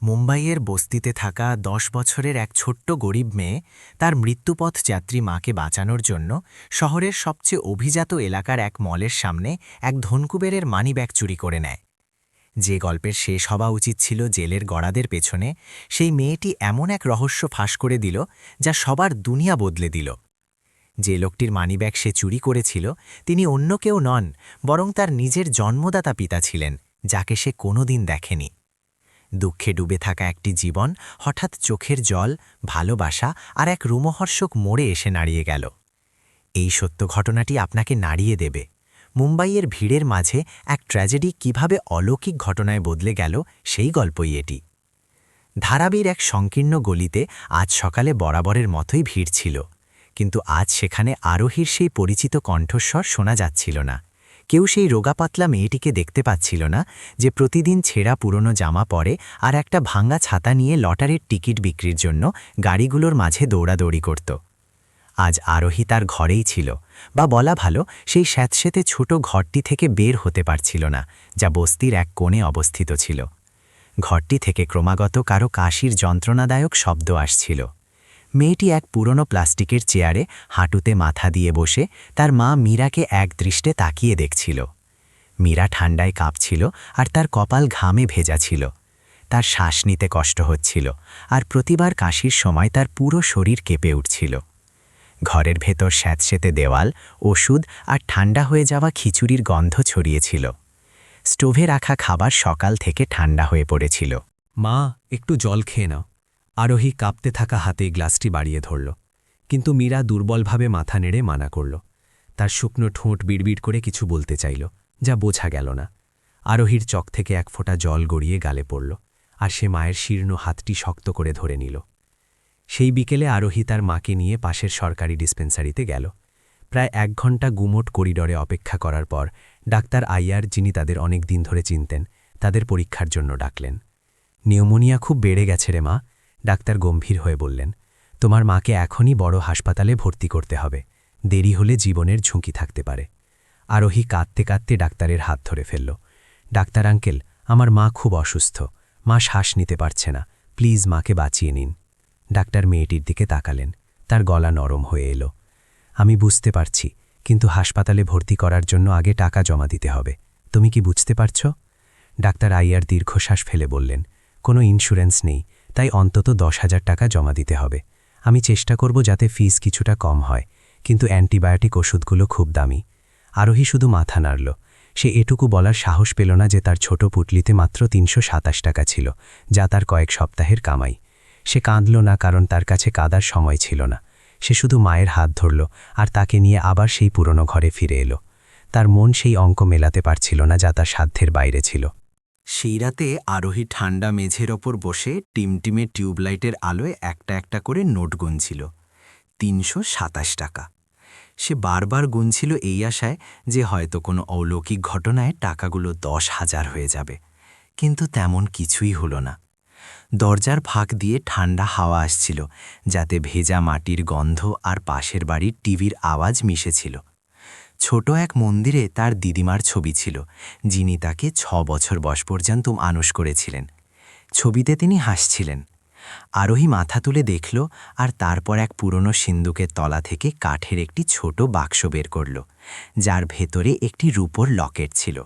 মুম্বাইয়ের বস্তিতে থাকা ১০ বছরের এক ছোট্ট গরিব মেয়ে তার মৃত্যুপথ যাত্রী মাকে বাঁচানোর জন্য শহরের সবচেয়ে অভিজাত এলাকার এক মলের সামনে এক ধনকুবেরের মানিব্যাগ চুরি করে নেয়। যে গল্পের শেষ হওয়া উচিত ছিল জেলের গড়াদের পেছনে, সেই মেয়েটি এমন এক রহস্য ফাঁস করে দিল যা সবার দুনিয়া বদলে দিল। যে লোকটির মানিব্যাগ সে চুরি করেছিল তিনি অন্য কেউ নন, বরং তার নিজের জন্মদাতা পিতা ছিলেন, যাকে সে কোনোদিন দেখেনি। দুঃখে ডুবে থাকা একটি জীবন হঠাৎ চোখের জল, ভালোবাসা আর এক রোমহর্ষক মোড়ে এসে নাড়িয়ে গেল। এই সত্য ঘটনাটি আপনাকে নাড়িয়ে দেবে। মুম্বাইয়ের ভিড়ের মাঝে এক ট্র্যাজেডি কিভাবে অলৌকিক ঘটনায় বদলে গেল, সেই গল্পই এটি। ধারাবির এক সংকীর্ণ গলিতে আজ সকালে বরাবরের মতোই ভিড় ছিল, কিন্তু আজ সেখানে আরোহীর সেই পরিচিত কণ্ঠস্বর শোনা যাচ্ছিল না। কেউ সেই রোগাপাতলা মেয়েটিকে দেখতে পাচ্ছিল না, যে প্রতিদিন ছেঁড়া পুরনো জামা পরে আর একটা ভাঙা ছাতা নিয়ে লটারির টিকিট বিক্রির জন্য গাড়িগুলোর মাঝে দৌড়াদৌড়ি করত। আজ আরোহী তার ঘরেই ছিল, বা বলা ভালো, সেই স্যাঁতস্যাঁতে ছোট ঘরটি থেকে বের হতে পারছিল না, যা বস্তির এক কোণে অবস্থিত ছিল। ঘরটি থেকে ক্রমাগত কারো কাশির যন্ত্রণাদায়ক শব্দ আসছিল। মেয়েটি এক পুরনো প্লাস্টিকের চেয়ারে হাঁটুতে মাথা দিয়ে বসে তার মা মীরাকে এক দৃষ্টে তাকিয়ে দেখছিল। মীরা ঠান্ডায় কাঁপছিল আর তার কপাল ঘামে ভেজা ছিল। তার শ্বাস নিতে কষ্ট হচ্ছিল, আর প্রতিবার কাশির সময় তার পুরো শরীর কেঁপে উঠছিল। ঘরের ভেতর স্যাঁতস্যাঁতে দেওয়াল, ওষুধ আর ঠান্ডা হয়ে যাওয়া খিচুড়ির গন্ধ ছড়িয়েছিল। স্টোভে রাখা খাবার সকাল থেকে ঠান্ডা হয়ে পড়েছিল। মা, একটু জল খেয়ে নাও। আরোহী কাঁপতে থাকা হাতে গ্লাসটি বাড়িয়ে ধরল, কিন্তু মীরা দুর্বলভাবে মাথা নেড়ে মানা করল। তার শুকনো ঠোঁট বিড়বিড় করে কিছু বলতে চাইল, যা বোঝা গেল না। আরোহীর চোখ থেকে এক ফোঁটা জল গড়িয়ে গালে পড়ল, আর সে মায়ের শীর্ণ হাতটি শক্ত করে ধরে নিল। সেই বিকেলে আরোহী তার মাকে নিয়ে পাশের সরকারি ডিসপেন্সারিতে গেল। প্রায় ১ ঘণ্টা গুমোট করিডরে অপেক্ষা করার পর ডাক্তার আইয়ার, যিনি তাদের অনেক দিন ধরে চিনতেন, তাদের পরীক্ষার জন্য ডাকলেন। নিউমোনিয়া খুব বেড়ে গেছে রে মা, ডাক্তার গম্ভীর হয়ে বললেন। তোমার মাকে এখনই বড় হাসপাতালে ভর্তি করতে হবে, দেরি হলে জীবনের ঝুঁকি থাকতে পারে। আরোহী কাঁদতে কাঁদতে ডাক্তারের হাত ধরে ফেলল। ডাক্তার আঙ্কেল, আমার মা খুব অসুস্থ, মা শ্বাস নিতে পারছে না, প্লিজ মাকে বাঁচিয়ে নিন। ডাক্তার মেয়েটির দিকে তাকালেন, তার গলা নরম হয়ে এলো। আমি বুঝতে পারছি, কিন্তু হাসপাতালে ভর্তি করার জন্য আগে টাকা জমা দিতে হবে। তুমি কি বুঝতে পারছ? ডাক্তার আইয়ার দীর্ঘশ্বাস ফেলে বললেন, কোনো ইন্স্যুরেন্স নেই, তাই অন্তত ১০,০০০ টাকা জমা দিতে হবে। আমি চেষ্টা করব যাতে ফিস কিছুটা কম হয়, কিন্তু অ্যান্টিবায়োটিক ওষুধগুলো খুব দামি। আরোহী শুধু মাথা নাড়ল। সে এটুকু বলার সাহস পেল না যে তার ছোট পুটলিতে মাত্র ৩২৭ টাকা ছিল, যা তার কয়েক সপ্তাহের কামাই। সে কাঁদল না, কারণ তার কাছে কাঁদার সময় ছিল না। সে শুধু মায়ের হাত ধরল আর তাকে নিয়ে আবার সেই পুরনো ঘরে ফিরে এলো। তার মন সেই অঙ্ক মেলাতে পারছিল না যা তার সাধ্যের বাইরে ছিল। সেই রাতে আরোহী ঠান্ডা মেঝের ওপর বসে টিমটিমে টিউবলাইটের আলোয় একটা একটা করে নোট গুনছিল। ৩২৭ টাকা। সে বারবার গুনছিল এই আশায় যে হয়তো কোনো অলৌকিক ঘটনায় টাকাগুলো ১০,০০০ হয়ে যাবে, কিন্তু তেমন কিছুই হলো না। দরজার ফাঁক দিয়ে ঠান্ডা হাওয়া আসছিল, যাতে ভেজা মাটির গন্ধ আর পাশের বাড়ির টিভির আওয়াজ মিশেছিল। ছোট এক মন্দিরে তার দিদিমার ছবি ছিল, যিনি তাকে ৬ বছর বয়স পর্যন্ত মানুষ করেছিলেন। ছবিতে তিনি হাসছিলেন। আরোহী মাথা তুলে দেখল, আর তারপর এক পুরনো সিন্দুকের তলা থেকে কাঠের একটি ছোট বাক্স বের করল, যার ভেতরে একটি রূপোর লকেট ছিল।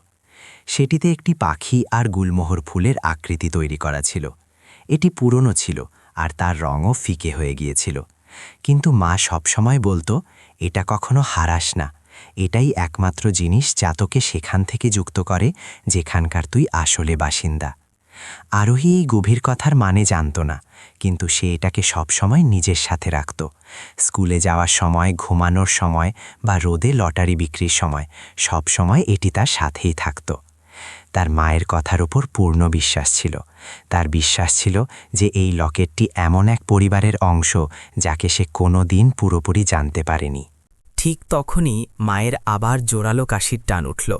সেটিতে একটি পাখি আর গুলমোহর ফুলের আকৃতি তৈরি করা ছিল। এটি পুরনো ছিল আর তার রঙও ফিকে হয়ে গিয়েছিল, কিন্তু মা সবসময় বলতো, এটা কখনো হারাস না, এটাই একমাত্র জিনিস যা তোকে সেখান থেকে যুক্ত করে যেখানকার তুই আসলে বাসিন্দা। আরোহী এই গভীর কথার মানে জানত না, কিন্তু সে এটাকে সবসময় নিজের সাথে রাখত। স্কুলে যাওয়ার সময়, ঘুমানোর সময় বা রোদে লটারি বিক্রির সময়, সব সময় এটি তার সাথেই থাকত। তার মায়ের কথার উপর পূর্ণ বিশ্বাস ছিল। তার বিশ্বাস ছিল যে এই লকেটটি এমন এক পরিবারের অংশ যাকে সে কোনো দিন পুরোপুরি জানতে পারেনি। ঠিক তখনই মায়ের আবার জোরালো কাশির টান উঠল।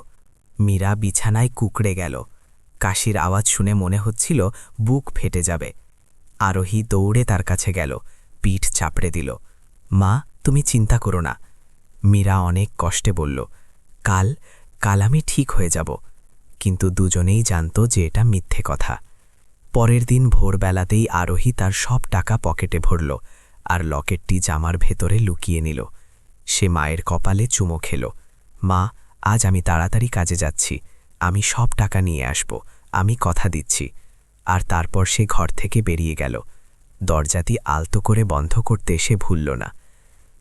মীরা বিছানায় কুঁকড়ে গেল। কাশির আওয়াজ শুনে মনে হচ্ছিল বুক ফেটে যাবে। আরোহী দৌড়ে তার কাছে গেল, পিঠ চাপড়ে দিল। মা, তুমি চিন্তা করো না। মীরা অনেক কষ্টে বলল, কাল কাল আমি ঠিক হয়ে যাব। কিন্তু দুজনেই জানত যে এটা মিথ্যে কথা। পরের দিন ভোরবেলাতেই আরোহী তার সব টাকা পকেটে ভরল আর লকেটটি জামার ভেতরে লুকিয়ে নিল। সে মায়ের কপালে চুমো খেল। মা, আজ আমি তাড়াতাড়ি কাজে যাচ্ছি, আমি সব টাকা নিয়ে আসব, আমি কথা দিচ্ছি। আর তারপর সে ঘর থেকে বেরিয়ে গেল। দরজাটি আলতো করে বন্ধ করতে সে ভুলল না।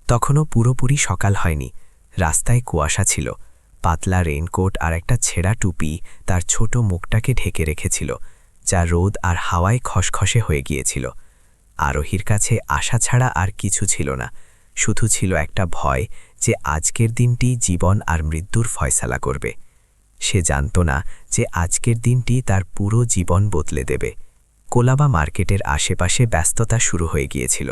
তখনও পুরোপুরি সকাল হয়নি, রাস্তায় কুয়াশা ছিল। পাতলা রেইনকোট আর একটা ছেঁড়া টুপি তার ছোট মুখটাকে ঢেকে রেখেছিল, যা রোদ আর হাওয়ায় খসখসে হয়ে গিয়েছিল। আরোহীর কাছে আশা ছাড়া আর কিছু ছিল না, শুধু ছিল একটা ভয় যে আজকের দিনটি জীবন আর মৃত্যুর ফয়সালা করবে। সে জানত না যে আজকের দিনটি তার পুরো জীবন বদলে দেবে। কোলাবা মার্কেটের আশেপাশে ব্যস্ততা শুরু হয়ে গিয়েছিল।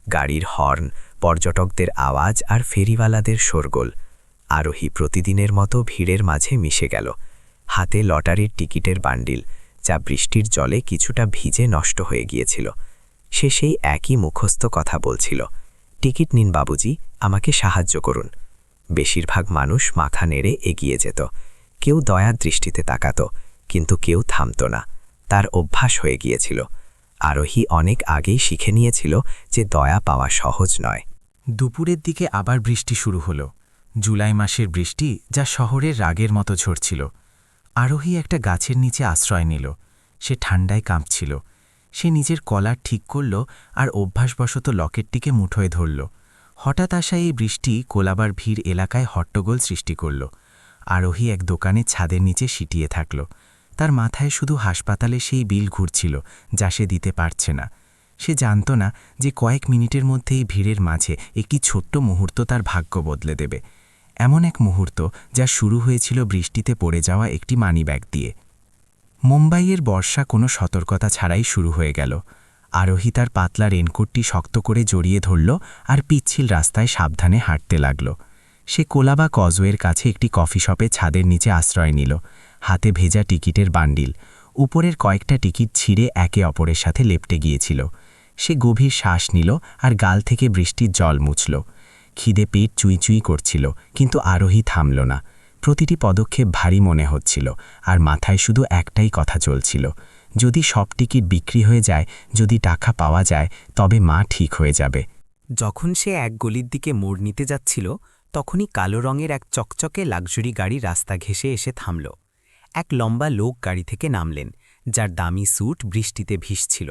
গাড়ির হর্ন, পর্যটকদের আওয়াজ আর ফেরিওয়ালাদের শোরগোল। আরোহী প্রতিদিনের মতো ভিড়ের মাঝে মিশে গেল। হাতে লটারির টিকিটের বান্ডিল, যা বৃষ্টির জলে কিছুটা ভিজে নষ্ট হয়ে গিয়েছিল। সে সেই একই মুখস্থ কথা বলছিল, টিকিট নিন বাবুজি, আমাকে সাহায্য করুন। বেশিরভাগ মানুষ মাথা নেড়ে এগিয়ে যেত, কেউ দয়ার দৃষ্টিতে তাকাত, কিন্তু কেউ থামত না। তার অভ্যাস হয়ে গিয়েছিল। আরোহী অনেক আগেই শিখে নিয়েছিল যে দয়া পাওয়া সহজ নয়। দুপুরের দিকে আবার বৃষ্টি শুরু হলো। জুলাই মাসের বৃষ্টি, যা শহরের রাগের মতো ঝরছিল। আরোহী একটা গাছের নিচে আশ্রয় নিল। সে ঠান্ডায় কাঁপছিল। সে নিজের কলার ঠিক করল আর অভ্যাসবশত লকেটটিকে মুঠোয় ধরল। হঠাৎ আসা এই বৃষ্টি কোলাবার ভিড় এলাকায় হট্টগোল সৃষ্টি করল। আরোহী এক দোকানের ছাদের নিচে সিটিয়ে থাকল। তার মাথায় শুধু হাসপাতালে সেই বিল ঘুরছিল, যা সে দিতে পারছে না। সে জানত না যে কয়েক মিনিটের মধ্যেই ভিড়ের মাঝে একটি ছোট্ট মুহূর্ত তার ভাগ্য বদলে দেবে। এমন এক মুহূর্ত যা শুরু হয়েছিল বৃষ্টিতে পড়ে যাওয়া একটি মানিব্যাগ দিয়ে। মুম্বাইয়ের বর্ষা কোনো সতর্কতা ছাড়াই শুরু হয়ে গেল। আরোহী তার পাতলা রেনকোটটি শক্ত করে জড়িয়ে ধরল আর পিচ্ছিল রাস্তায় সাবধানে হাঁটতে লাগল। সে কোলাবা কজওয়ের কাছে একটি কফি শপে ছাদের নিচে আশ্রয় নিল, হাতে ভেজা টিকিটের বান্ডিল। উপরের কয়েকটা টিকিট ছিঁড়ে একে অপরের সাথে লেপটে গিয়েছিল। সে গভীর শ্বাস নিল আর গাল থেকে বৃষ্টির জল মুছল। খিদে পেট চুইচুই করছিল, কিন্তু আরোহী থামল না। প্রতিটি পদক্ষেপ ভারী মনে হচ্ছিল, আর মাথায় শুধু একটাই কথা চলছিল, যদি সব টিকিট বিক্রি হয়ে যায়, যদি টাকা পাওয়া যায়, তবে মা ঠিক হয়ে যাবে। যখন সে এক গলির দিকে মোড় নিতে যাচ্ছিল, তখনই কালো রঙের এক চকচকে লাক্সারি গাড়ি রাস্তা ঘেঁষে এসে থামল। এক লম্বা লোক গাড়ি থেকে নামলেন, যার দামি স্যুট বৃষ্টিতে ভিজছিল,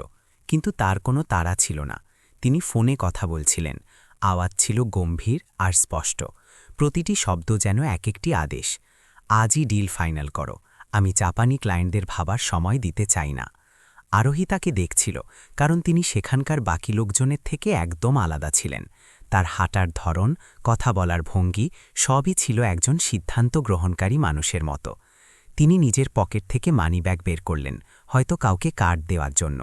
কিন্তু তার কোনো তাড়া ছিল না। তিনি ফোনে কথা বলছিলেন। আওয়াজ ছিল গম্ভীর আর স্পষ্ট। প্রতিটি শব্দ যেন এক একটি আদেশ। আজই ডিল ফাইনাল করো, আমি জাপানি ক্লায়েন্টদের ভাবার সময় দিতে চাই না। আরোহী তাকে দেখছিল, কারণ তিনি সেখানকার বাকি লোকজনের থেকে একদম আলাদা ছিলেন। তার হাঁটার ধরন, কথা বলার ভঙ্গি, সবই ছিল একজন সিদ্ধান্ত গ্রহণকারী মানুষের মতো। তিনি নিজের পকেট থেকে মানিব্যাগ বের করলেন, হয়তো কাউকে কার্ড দেওয়ার জন্য।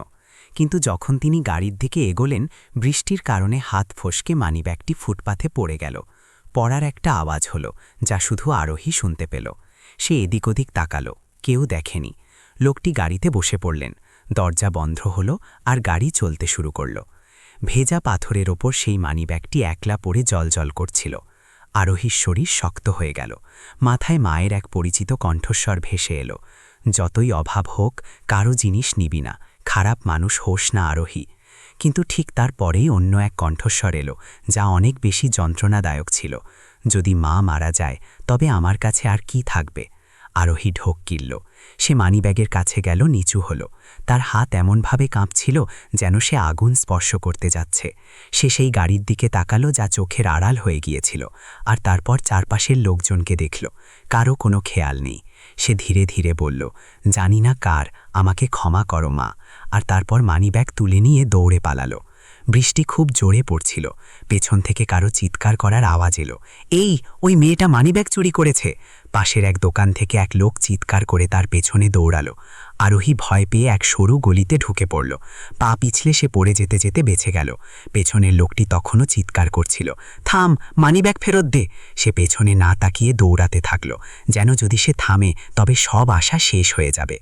কিন্তু যখন তিনি গাড়ির দিকে এগোলেন, বৃষ্টির কারণে হাত ফসকে মানিব্যাগটি ফুটপাথে পড়ে গেল। পড়ার একটা আওয়াজ হলো, যা শুধু আরোহী শুনতে পেল। সে এদিক ওদিক তাকালো, কেউ দেখেনি। লোকটি গাড়িতে বসে পড়লেন, দরজা বন্ধ হলো আর গাড়ি চলতে শুরু করল। ভেজা পাথরের ওপর সেই মানিব্যাগটি একলা পড়ে জলজল করছিল। আরোহীর শরীর শক্ত হয়ে গেল। মাথায় মায়ের এক পরিচিত কণ্ঠস্বর ভেসে এলো, যতই অভাব হোক, কারো জিনিস নিবি না, খারাপ মানুষ হোস না আরোহী। কিন্তু ঠিক তার পরেই অন্য এক কণ্ঠস্বর এলো, যা অনেক বেশি যন্ত্রণাদায়ক ছিল, যদি মা মারা যায়, তবে আমার কাছে আর কি থাকবে। আরোহী ঢোক গিলল। সে মানিব্যাগের কাছে গেল, নিচু হল। তার হাত এমনভাবে কাঁপছিল যেন সে আগুন স্পর্শ করতে যাচ্ছে। সে সেই গাড়ির দিকে তাকালো, যা চোখের আড়াল হয়ে গিয়েছিল, আর তারপর চারপাশের লোকজনকে দেখল। কারো কোনো খেয়াল নেই। সে ধীরে ধীরে বলল, জানি না কার, আমাকে ক্ষমা করো মা। আর তারপর মানিব্যাগ তুলে নিয়ে দৌড়ে পালালো। বৃষ্টি খুব জোরে পড়ছিল। পেছন থেকে কারো চিৎকার করার আওয়াজ এলো, এই, ওই মেয়েটা মানিব্যাগ চুরি করেছে। পাশের এক দোকান থেকে এক লোক চিৎকার করে তার পেছনে দৌড়ালো। আরোহী ভয় পেয়ে এক সরু গলিতে ঢুকে পড়ল। পা পিছলে সে পড়ে যেতে যেতে বেঁচে গেল। পেছনের লোকটি তখনও চিৎকার করছিল, থাম, মানিব্যাগ ফেরত দে। সে পেছনে না তাকিয়ে দৌড়াতে থাকল, যেন যদি সে থামে তবে সব আশা শেষ হয়ে যাবে।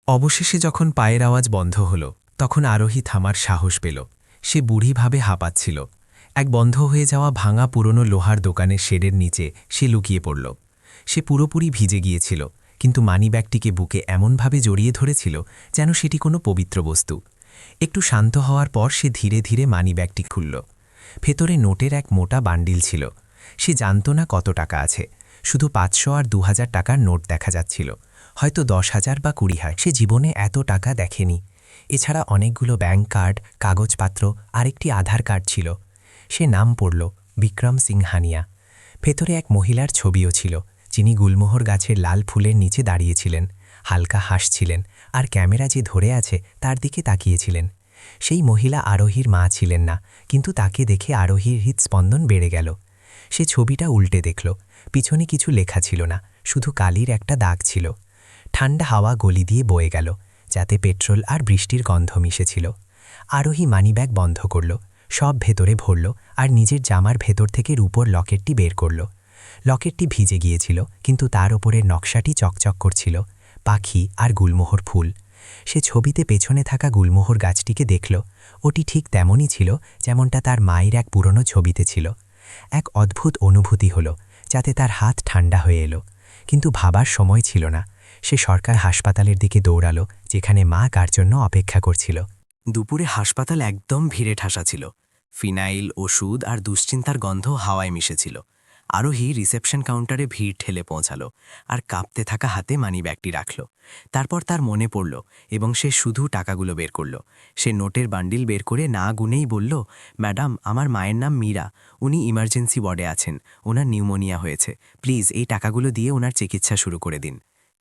অবশেষে যখন পায়ের আওয়াজ বন্ধ হল, তখন আরোহী থামার সাহস পেল। সে বুড়িভাবে হাঁপাচ্ছিল। এক বন্ধ হয়ে যাওয়া ভাঙা পুরনো লোহার দোকানের শেডের নিচে সে লুকিয়ে পড়ল। সে পুরোপুরি ভিজে গিয়েছিল, কিন্তু মানিব্যাগটিকে বুকে এমনভাবে জড়িয়ে ধরেছিল যেন সেটি কোনো পবিত্র বস্তু। একটু শান্ত হওয়ার পর সে ধীরে ধীরে মানিব্যাগটি খুলল। ভেতরে নোটের এক মোটা বান্ডিল ছিল। সে জানত না কত টাকা আছে, শুধু 500 আর 2000 টাকার নোট দেখা যাচ্ছিল, হয়তো 10,000 বা 20,000। সে জীবনে এত টাকা দেখেনি। এছাড়া অনেকগুলো ব্যাংক কার্ড, কাগজপত্র আর একটি আধার কার্ড ছিল। সে নাম পড়ল বিক্রম সিংহানিয়া। ভেতরে এক মহিলার ছবিও ছিল, যিনি গুলমোহর গাছের লাল ফুলের নিচে দাঁড়িয়েছিলেন, হালকা হাসছিলেন আর ক্যামেরা যে ধরে আছে তার দিকে তাকিয়েছিলেন। সেই মহিলা আরোহীর মা ছিলেন না, কিন্তু তাকে দেখে আরোহীর হৃৎস্পন্দন বেড়ে গেল। সে ছবিটা উল্টে দেখল। পিছনে কিছু লেখা ছিল না, শুধু কালির একটা দাগ ছিল। ঠান্ডা হাওয়া গলি দিয়ে বয়ে গেল, যাতে পেট্রোল আর বৃষ্টির গন্ধ মিশেছিল। আরোহী মানিব্যাগ বন্ধ করল, সব ভেতরে ভরল আর নিজের জামার ভেতর থেকে রূপোর লকেটটি বের করল। লকেটটি ভিজে গিয়েছিল, কিন্তু তার ওপরের নকশাটি চকচক করছিল, পাখি আর গুলমোহর ফুল। সে ছবিতে পেছনে থাকা গুলমোহর গাছটিকে দেখল। ওটি ঠিক তেমনই ছিল যেমনটা তার মায়ের এক পুরনো ছবিতে ছিল। এক অদ্ভুত অনুভূতি হল, যাতে তার হাত ঠান্ডা হয়ে এলো। কিন্তু ভাবার সময় ছিল না। সে সরকার হাসপাতালের দিকে দৌড়ালো, যেখানে মা কার জন্য অপেক্ষা করছিল। দুপুরে হাসপাতাল একদম ভিড়ে ঠাসা ছিল। ফিনাইল, ওষুধ আর দুশ্চিন্তার গন্ধ হাওয়ায় মিশেছিল। আরোহী রিসেপশন কাউন্টারে ভিড় ঠেলে পৌঁছালো আর কাঁপতে থাকা হাতে মানিব্যাগটি রাখল। তারপর তার মনে পড়ল এবং সে শুধু টাকাগুলো বের করল। সে নোটের বান্ডিল বের করে না গুনেই বলল, ম্যাডাম, আমার মায়ের নাম মীরা। উনি ইমার্জেন্সি ওয়ার্ডে আছেন, ওনার নিউমোনিয়া হয়েছে। প্লিজ এই টাকাগুলো দিয়ে ওনার চিকিৎসা শুরু করে দিন।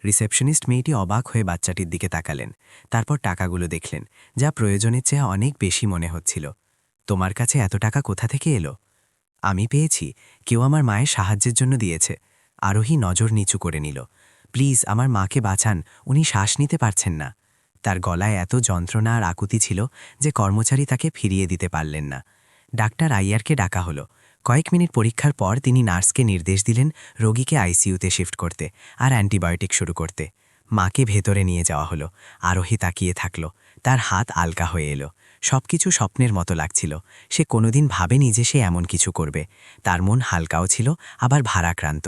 রিসেপশনিস্ট মেয়েটি অবাক হয়ে বাচ্চাটির দিকে তাকালেন। তারপর টাকাগুলো দেখলেন, যা প্রয়োজনের চেয়ে অনেক বেশি মনে হচ্ছিল। তোমার কাছে এত টাকা কোথা থেকে এলো? আমি পেয়েছি, কেউ আমার মায়ের সাহায্যের জন্য দিয়েছে। আরোহী নজর নিচু করে নিল। প্লিজ আমার মাকে বাঁচান, উনি শ্বাস নিতে পারছেন না। তার গলায় এত যন্ত্রণা আর আকুতি ছিল যে কর্মচারী তাকে ফিরিয়ে দিতে পারলেন না। ডাক্তার আইয়ারকে ডাকা হলো। কয়েক মিনিট পরীক্ষার পর তিনি নার্সকে নির্দেশ দিলেন রোগীকে আইসিইউতে শিফট করতে আর অ্যান্টিবায়োটিক শুরু করতে। মাকে ভেতরে নিয়ে যাওয়া হলো। আরোহী তাকিয়ে থাকল। তার হাত আলকা হয়ে এলো। সবকিছু স্বপ্নের মতো লাগছিল। সে কোনোদিন ভাবেনি যে সে এমন কিছু করবে। তার মন হালকাও ছিল, আবার ভারাক্রান্ত।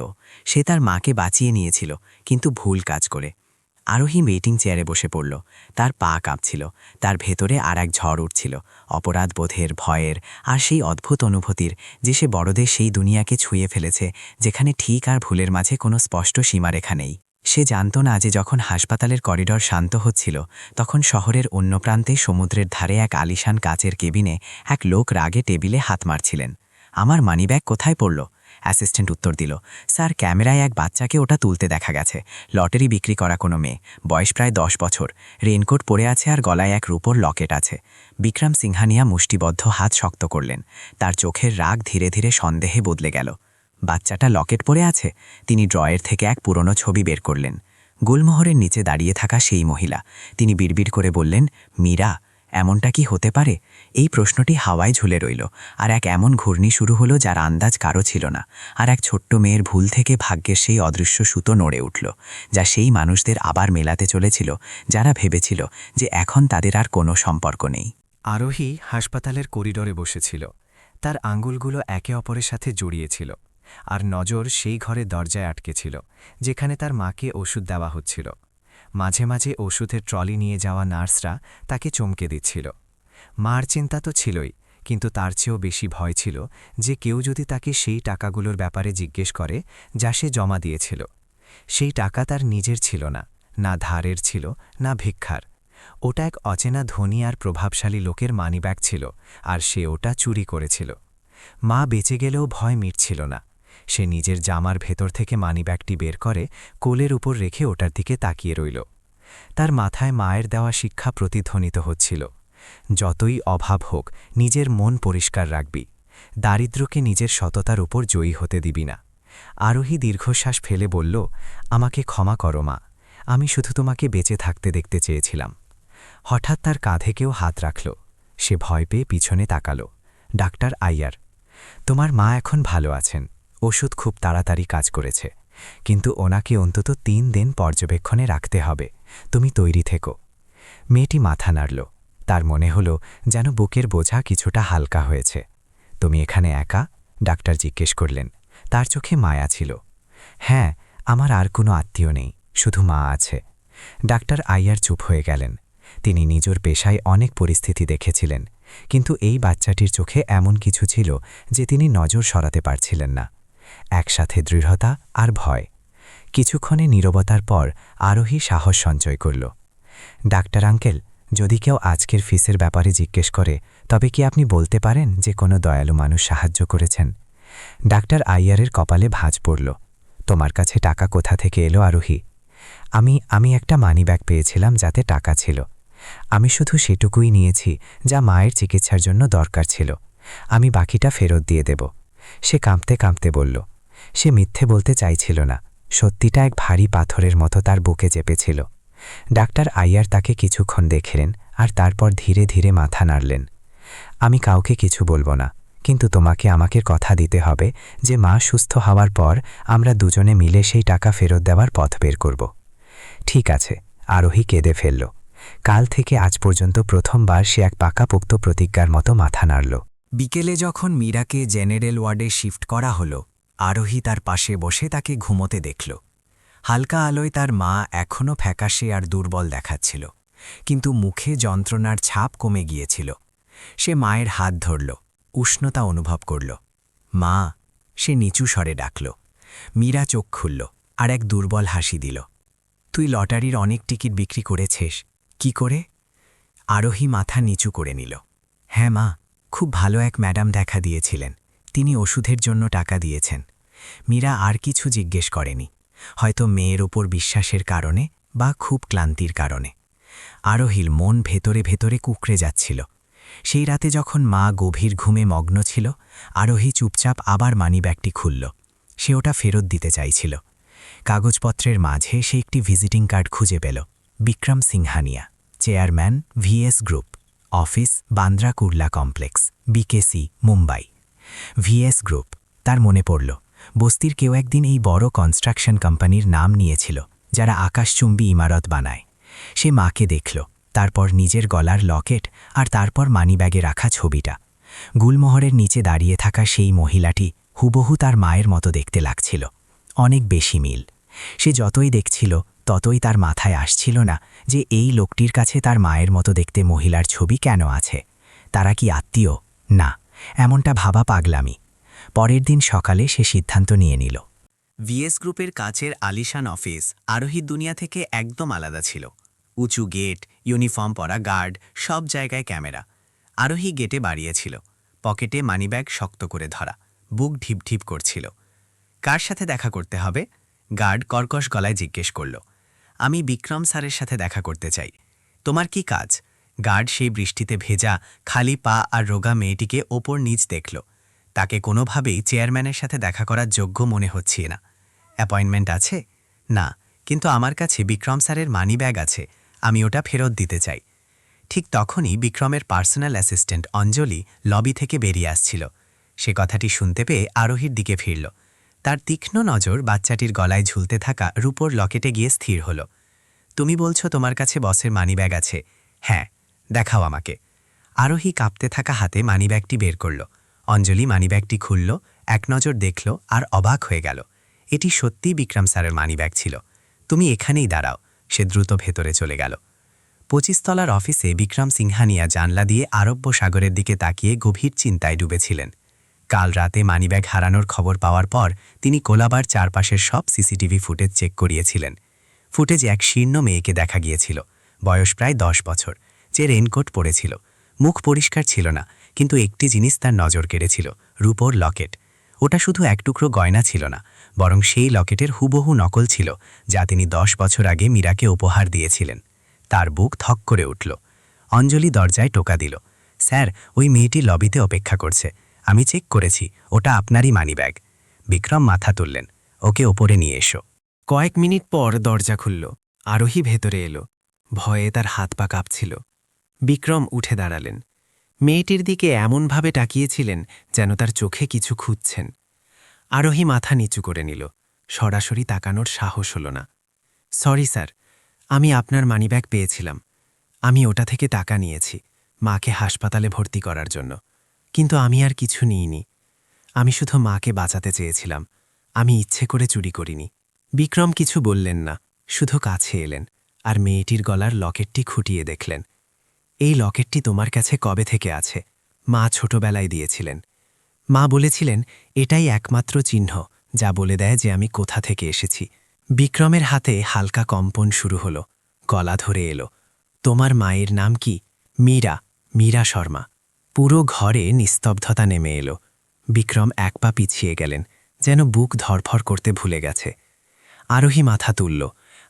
সে তার মাকে বাঁচিয়ে নিয়েছিল, কিন্তু ভুল কাজ করে। আরোহী ওয়েটিং চেয়ারে বসে পড়ল। তার পা কাঁপছিল। তার ভেতরে আর এক ঝড় উঠছিল, অপরাধবোধের, ভয়ের আর সেই অদ্ভুত অনুভূতির যে সে বড়দের সেই দুনিয়াকে ছুঁয়ে ফেলেছে, যেখানে ঠিক আর ভুলের মাঝে কোনো স্পষ্ট সীমারেখা নেই। সে জানত না যে যখন হাসপাতালের করিডর শান্ত হচ্ছিল, তখন শহরের অন্য প্রান্তে সমুদ্রের ধারে এক আলিশান কাচের কেবিনে এক লোক রাগে টেবিলে হাত মারছিলেন। আমার মানিব্যাগ কোথায় পড়ল? অ্যাসিস্ট্যান্ট উত্তর দিল, স্যার, ক্যামেরায় এক বাচ্চাকে ওটা তুলতে দেখা গেছে। লটারি বিক্রি করা কোনো মেয়ে, বয়স প্রায় 10 বছর, রেনকোট পরে আছে আর গলায় এক রূপোর লকেট আছে। বিক্রম সিংহানিয়া মুষ্টিবদ্ধ হাত শক্ত করলেন। তার চোখের রাগ ধীরে ধীরে সন্দেহে বদলে গেল। বাচ্চাটা লকেট পরে আছে? তিনি ড্রয়ের থেকে এক পুরনো ছবি বের করলেন। গুলমোহরের নিচে দাঁড়িয়ে থাকা সেই মহিলা। তিনি বিড়বিড় করে বললেন, মীরা, এমনটা কি হতে পারে? এই প্রশ্নটি হাওয়ায় ঝুলে রইল, আর এক এমন ঘূর্ণি শুরু হলো যার আন্দাজ কারও ছিল না। আর এক ছোট্ট মেয়ের ভুল থেকে ভাগ্যের সেই অদৃশ্য সুতো নড়ে উঠল, যা সেই মানুষদের আবার মেলাতে চলেছিল যারা ভেবেছিল যে এখন তাদের আর কোনো সম্পর্ক নেই। আরোহী হাসপাতালের করিডোরে বসেছিল। তার আঙুলগুলো একে অপরের সাথে জড়িয়েছিল, আর নজর সেই ঘরের দরজায় আটকে ছিল, যেখানে তার মাকে ওষুধ দেওয়া হচ্ছিল। মাঝে মাঝে ওষুধের ট্রলি নিয়ে যাওয়া নার্সরা তাকে চমকে দিচ্ছিল। মার চিন্তা তো ছিলই, কিন্তু তার চেয়েও বেশি ভয় ছিল যে কেউ যদি তাকে সেই টাকাগুলোর ব্যাপারে জিজ্ঞেস করে যা সে জমা দিয়েছিল। সেই টাকা তার নিজের ছিল না, না ধারের ছিল, না ভিক্ষার। ওটা এক অচেনা ধনী আর প্রভাবশালী লোকের মানিব্যাগ ছিল, আর সে ওটা চুরি করেছিল। মা বেঁচে গেলেও ভয় মিটছিল না। সে নিজের জামার ভেতর থেকে মানিব্যাগটি বের করে কোলের উপর রেখে ওটার দিকে তাকিয়ে রইল। তার মাথায় মায়ের দেওয়া শিক্ষা প্রতিধ্বনিত হচ্ছিল, যতই অভাব হোক নিজের মন পরিষ্কার রাখবি, দারিদ্র্যকে নিজের সততার উপর জয়ী হতে দিবি না। আরোহী দীর্ঘশ্বাস ফেলে বলল, আমাকে ক্ষমা করো মা, আমি শুধু তোমাকে বেঁচে থাকতে দেখতে চেয়েছিলাম। হঠাৎ তার কাঁধে কেউ হাত রাখল। সে ভয় পেয়ে পিছনে তাকাল। ডাক্তার আইয়ার। তোমার মা এখন ভালো আছেন, ওষুধ খুব তাড়াতাড়ি কাজ করেছে, কিন্তু ওনাকে অন্তত 3 দিন পর্যবেক্ষণে রাখতে হবে। তুমি তৈরি থেকো। মেয়েটি মাথা নাড়ল। তার মনে হল যেন বুকের বোঝা কিছুটা হালকা হয়েছে। তুমি এখানে একা? ডাক্তার জিজ্ঞেস করলেন। তার চোখে মায়া ছিল। হ্যাঁ, আমার আর কোনো আত্মীয় নেই, শুধু মা আছে। ডাক্তার আইয়ার চুপ হয়ে গেলেন। তিনি নিজের পেশায় অনেক পরিস্থিতি দেখেছিলেন, কিন্তু এই বাচ্চাটির চোখে এমন কিছু ছিল যে তিনি নজর সরাতে পারছিলেন না। একসাথে দৃঢ়তা আর ভয়। কিছুক্ষণে নীরবতার পর আরোহী সাহস সঞ্চয় করল। ডাক্তার আঙ্কেল, যদি কেউ আজকের ফিসের ব্যাপারে জিজ্ঞেস করে, তবে কি আপনি বলতে পারেন যে কোনো দয়ালু মানুষ সাহায্য করেছেন? ডাক্তার আইয়ারের কপালে ভাঁজ পড়ল। তোমার কাছে টাকা কোথা থেকে এলো আরোহী? আমি একটা মানিব্যাগ পেয়েছিলাম যাতে টাকা ছিল। আমি শুধু সেটুকুই নিয়েছি যা মায়ের চিকিৎসার জন্য দরকার ছিল। আমি বাকিটা ফেরত দিয়ে দেব। সে কাঁপতে কাঁপতে বলল। সে মিথ্যে বলতে চাইছিল না। সত্যিটা এক ভারী পাথরের মতো তার বুকে চেপেছিল। ডাক্তার আইয়ার তাকে কিছুক্ষণ দেখলেন আর তারপর ধীরে ধীরে মাথা নাড়লেন। আমি কাউকে কিছু বলবো না, কিন্তু তোমাকে আমাকে কথা দিতে হবে যে মা সুস্থ হওয়ার পর আমরা দুজনে মিলে সেই টাকা ফেরত দেওয়ার পথ বের করব। ঠিক আছে, আরোহী কেঁদে ফেলল। কাল থেকে আজ পর্যন্ত প্রথমবার সে এক পাকাপোক্ত প্রতিজ্ঞার মতো মাথা নাড়ল। বিকেলে যখন মীরাকে জেনারেল ওয়ার্ডে শিফট করা হলো, আরোহী তার পাশে বসে তাকে ঘুমোতে দেখল। হালকা আলোয় তার মা এখনও ফ্যাকাশে আর দুর্বল দেখাচ্ছিল, কিন্তু মুখে যন্ত্রণার ছাপ কমে গিয়েছিল। সে মায়ের হাত ধরল, উষ্ণতা অনুভব করল। মা, সে নিচু স্বরে ডাকল। মীরা চোখ খুলল আর এক দুর্বল হাসি দিল। তুই লটারির অনেক টিকিট বিক্রি করেছিস। কি করে? আরোহী মাথা নিচু করে নিল। হ্যাঁ মা, খুব ভালো এক ম্যাডাম দেখা দিয়েছিলেন। তিনি ওষুধের জন্য টাকা দিয়েছেন। মীরা আর কিছু জিজ্ঞেস করেনি, হয়তো মেয়ের ওপর বিশ্বাসের কারণে বা খুব ক্লান্তির কারণে। আরোহীর মন ভেতরে ভেতরে কুঁকড়ে যাচ্ছিল। সেই রাতে যখন মা গভীর ঘুমে মগ্ন ছিল, আরোহী চুপচাপ আবার মানিব্যাগটি খুলল। সে ওটা ফেরত দিতে চাইছিল। কাগজপত্রের মাঝে সে একটি ভিজিটিং কার্ড খুঁজে পেল। Vikram Singhania, chairman, VS group, office Bandra Kurla complex, BKC, Mumbai. VS group, তার মনে পড়ল। বস্তির কেউ একদিন এই বড় কনস্ট্রাকশন কোম্পানির নাম নিয়েছিল, যারা আকাশচুম্বী ইমারত বানায়। সে মাকে দেখল, তারপর নিজের গলার লকেট, আর তারপর মানিব্যাগে রাখা ছবিটা। গুলমোহরের নিচে দাঁড়িয়ে থাকা সেই মহিলাটি হুবহু তার মায়ের মতো দেখতে লাগছিল। অনেক বেশি মিল। সে যতই দেখছিল ততই তার মাথায় আসছিল না যে এই লোকটির কাছে তার মায়ের মতো দেখতে মহিলার ছবি কেন আছে। তারা কি আত্মীয়? না, এমনটা ভাবা পাগলামি। পরের দিন সকালে সে সিদ্ধান্ত নিয়ে নিল। ভিএস গ্রুপের কাচের আলিশান অফিস আরোহীর দুনিয়া থেকে একদম আলাদা ছিল। উঁচু গেট, ইউনিফর্ম পরা গার্ড, সব জায়গায় ক্যামেরা। আরোহী গেটে বাড়িয়েছিল, পকেটে মানিব্যাগ শক্ত করে ধরা, বুক ঢিপ ঢিপ করছিল। কার সাথে দেখা করতে হবে? গার্ড কর্কশ গলায় জিজ্ঞেস করল। আমি বিক্রম স্যারের সাথে দেখা করতে চাই। তোমার কি কাজ? গার্ড সেই বৃষ্টিতে ভেজা, খালি পা আর রোগা মেয়েটিকে ওপর নিচ দেখল। তাকে কোনোভাবেই চেয়ারম্যানের সাথে দেখা করার যোগ্য মনে হচ্ছে না। অ্যাপয়েন্টমেন্ট আছে? না, কিন্তু আমার কাছে বিক্রম স্যারের মানিব্যাগ আছে, আমি ওটা ফেরত দিতে চাই। ঠিক তখনই বিক্রমের পার্সোনাল অ্যাসিস্ট্যান্ট অঞ্জলি লবি থেকে বেরিয়ে আসছিল। সে কথাটি শুনতে পেয়ে আরোহীর দিকে ফিরল। তার তীক্ষ্ণ নজর বাচ্চাটির গলায় ঝুলতে থাকা রূপোর লকেটে গিয়ে স্থির হল। তুমি বলছো তোমার কাছে বসের মানিব্যাগ আছে? হ্যাঁ, দেখাও আমাকে। আরোহী কাঁপতে থাকা হাতে মানিব্যাগটি বের করল। অঞ্জলি মানিব্যাগটি খুলল, এক নজর দেখল আর অবাক হয়ে গেল। এটি সত্যিই বিক্রম স্যারের মানিব্যাগ ছিল। তুমি এখানেই দাঁড়াও। সে দ্রুত ভেতরে চলে গেল। 25 তলার অফিসে বিক্রম সিংহানিয়া জানলা দিয়ে আরব্য সাগরের দিকে তাকিয়ে গভীর চিন্তায় ডুবেছিলেন। কাল রাতে মানিব্যাগ হারানোর খবর পাওয়ার পর তিনি কোলাবার চারপাশের সব সিসিটিভি ফুটেজ চেক করিয়েছিলেন। ফুটেজে এক শীর্ণ মেয়েকে দেখা গিয়েছিল, বয়স প্রায় 10 বছর, যে রেনকোট পরেছিল। মুখ পরিষ্কার ছিল না, কিন্তু একটি জিনিস তার নজর কেড়েছিল, রূপোর লকেট। ওটা শুধু এক টুকরো গয়না ছিল না, বরং সেই লকেটের হুবহু নকল ছিল, যা তিনি 10 বছর আগে মীরাকে উপহার দিয়েছিলেন। তার বুক থক করে উঠল। অঞ্জলি দরজায় টোকা দিল। স্যার, ওই মেয়েটি লবিতে অপেক্ষা করছে। আমি চেক করেছি, ওটা আপনারই মানিব্যাগ। বিক্রম মাথা তুললেন। ওকে ওপরে নিয়ে এসো। কয়েক মিনিট পর দরজা খুলল। আরোহী ভেতরে এলো। ভয়ে তার হাত পা কাঁপছিল। বিক্রম উঠে দাঁড়ালেন। মেয়েটির দিকে এমনভাবে তাকিয়েছিলেন যেন তার চোখে কিছু খুঁজছেন। আরোহী মাথা নিচু করে নিল। সরাসরি তাকানোর সাহস হল না। সরি স্যার, আমি আপনার মানিব্যাগ পেয়েছিলাম। আমি ওটা থেকে টাকা নিয়েছি মাকে হাসপাতালে ভর্তি করার জন্য, কিন্তু আমি আর কিছু নিইনি। আমি শুধু মাকে বাঁচাতে চেয়েছিলাম। আমি ইচ্ছে করে চুরি করিনি। বিক্রম কিছু বললেন না, শুধু কাছে এলেন আর মেয়েটির গলার লকেটটি খুঁটিয়ে দেখলেন। এই লকেটটি তোমার কাছে কবে থেকে আছে? মা ছোটবেলায় দিয়েছিলেন। মা বলেছিলেন এটাই একমাত্র চিহ্ন যা বলে দেয় যে আমি কোথা থেকে এসেছি। বিক্রমের হাতে হালকা কম্পন শুরু হলো, গলা ধরে এলো। তোমার মায়ের নাম কি? মীরা, মীরা শর্মা। পুরো ঘরে নিস্তব্ধতা নেমে এলো। বিক্রম এক পা পিছিয়ে গেলেন, যেন বুক ধরফর করতে ভুলে গেছে। আরোহী মাথা তুলল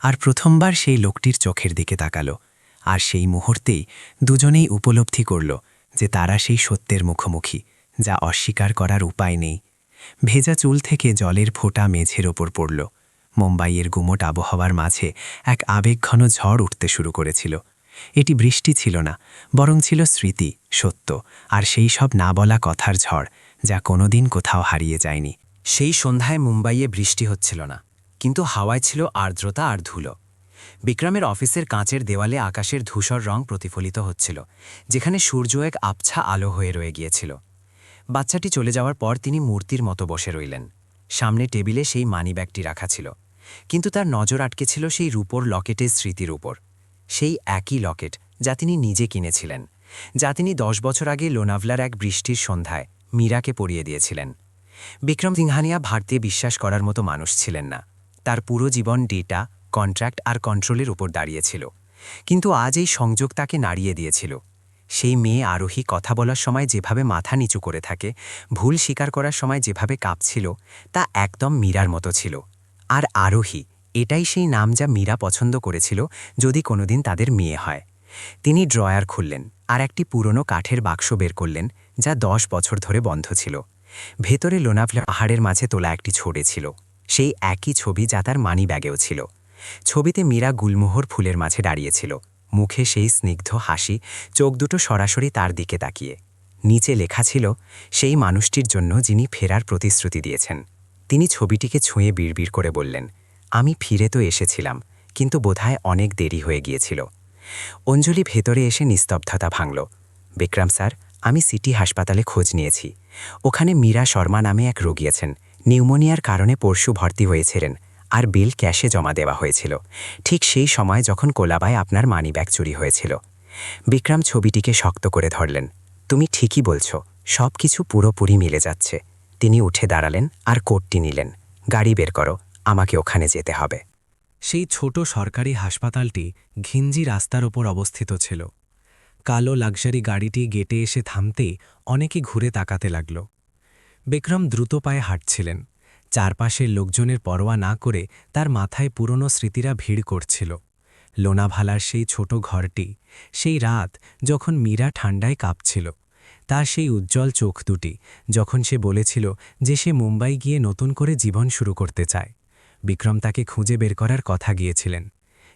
আর প্রথমবার সেই লোকটির চোখের দিকে তাকালো। আর সেই মুহূর্তেই দুজনেই উপলব্ধি করল যে তারা সেই সত্যের মুখোমুখি, যা অস্বীকার করার উপায় নেই। ভেজা চুল থেকে জলের ফোঁটা মেঝের ওপর পড়ল। মুম্বাইয়ের গুমোট আবহাওয়ার মাঝে এক আবেগঘন ঝড় উঠতে শুরু করেছিল। এটি বৃষ্টি ছিল না, বরং ছিল স্মৃতি, সত্য আর সেই সব না বলা কথার ঝড়, যা কোনোদিন কোথাও হারিয়ে যায়নি। সেই সন্ধ্যায় মুম্বাইয়ে বৃষ্টি হচ্ছিল না, কিন্তু হাওয়ায় ছিল আর্দ্রতা আর ধুলো। বিক্রমের অফিসের কাঁচের দেওয়ালে আকাশের ধূসর রং প্রতিফলিত হচ্ছিল, যেখানে সূর্য এক আবছা আলো হয়ে রয়ে গিয়েছিল। বাচ্চাটি চলে যাওয়ার পর তিনি মূর্তির মতো বসে রইলেন। সামনে টেবিলে সেই মানিব্যাগটি রাখা ছিল, কিন্তু তার নজর আটকে ছিল সেই রূপোর লকেটের স্মৃতির উপর। সেই একই লকেট যা তিনি নিজে কিনেছিলেন, যা তিনি 10 বছর আগে লোনাভলার এক বৃষ্টির সন্ধ্যায় মীরাকে পরিয়ে দিয়েছিলেন। বিক্রম সিংহানিয়া ভারতে বিশ্বাস করার মতো মানুষ ছিলেন না। তার পুরো জীবন ডেটা, কন্ট্রাক্ট আর কন্ট্রোলের উপর দাঁড়িয়েছিল, কিন্তু আজ এই সংযোগ তাকে নাড়িয়ে দিয়েছিল। সেই মেয়ে আরোহী কথা বলার সময় যেভাবে মাথা নিচু করে থাকে, ভুল স্বীকার করার সময় যেভাবে কাঁপছিল, তা একদম মীরার মতো ছিল। আর আরোহী, এটাই সেই নাম যা মীরা পছন্দ করেছিল যদি কোনোদিন তাদের মেয়ে হয়। তিনি ড্রয়ার খুললেন আর একটি পুরনো কাঠের বাক্স বের করলেন, যা 10 বছর ধরে বন্ধ ছিল। ভেতরে লোনাভলা পাহাড়ের মাঝে তোলা একটি ছড়ে ছিল, সেই একই ছবি যা তার মানি ব্যাগেও ছিল। ছবিতে মীরা গুলমোহর ফুলের মাঝে দাঁড়িয়েছিল, মুখে সেই স্নিগ্ধ হাসি, চোখ দুটো সরাসরি তার দিকে তাকিয়ে। নিচে লেখা ছিল, সেই মানুষটির জন্য যিনি ফেরার প্রতিশ্রুতি দিয়েছেন। তিনি ছবিটিকে ছুঁয়ে বিড়বিড় করে বললেন, আমি ফিরে তো এসেছিলাম, কিন্তু বোধহয় অনেক দেরি হয়ে গিয়েছিল। অঞ্জলি ভেতরে এসে নিস্তব্ধতা ভাঙল। বিক্রম স্যার, আমি সিটি হাসপাতালে খোঁজ নিয়েছি। ওখানে মীরা শর্মা নামে এক রোগী আছেন। নিউমোনিয়ার কারণে পরশু ভর্তি হয়েছিলেন, আর বিল ক্যাশে জমা দেওয়া হয়েছিল, ঠিক সেই সময় যখন কোলাবায় আপনার মানিব্যাগ চুরি হয়েছিল। বিক্রম ছবিটিকে শক্ত করে ধরলেন। তুমি ঠিকই বলছো, সব কিছু পুরোপুরি মিলে যাচ্ছে। তিনি উঠে দাঁড়ালেন আর কোটটি নিলেন। গাড়ি বের করো, আমাকে ওখানে যেতে হবে। সেই ছোট সরকারি হাসপাতালটি ঘিঞ্জি রাস্তার ওপর অবস্থিত ছিল। কালো লাক্সারি গাড়িটি গেটে এসে থামতেই অনেকে ঘুরে তাকাতে লাগল। বিক্রম দ্রুত পায়ে হাঁটছিলেন। চারপাশের লোকজনের পরোয়া না করে তার মাথায় পুরনো স্মৃতিরা ভিড় করছিল। লোনাভালার সেই ছোট ঘরটি, সেই রাত যখন মীরা ঠান্ডায় কাঁপছিল, তার সেই উজ্জ্বল চোখ দুটি যখন সে বলেছিল যে সে মুম্বাই গিয়ে নতুন করে জীবন শুরু করতে চায়। বিক্রম তাকে খুঁজে বের করার কথা গিয়েছিলেন,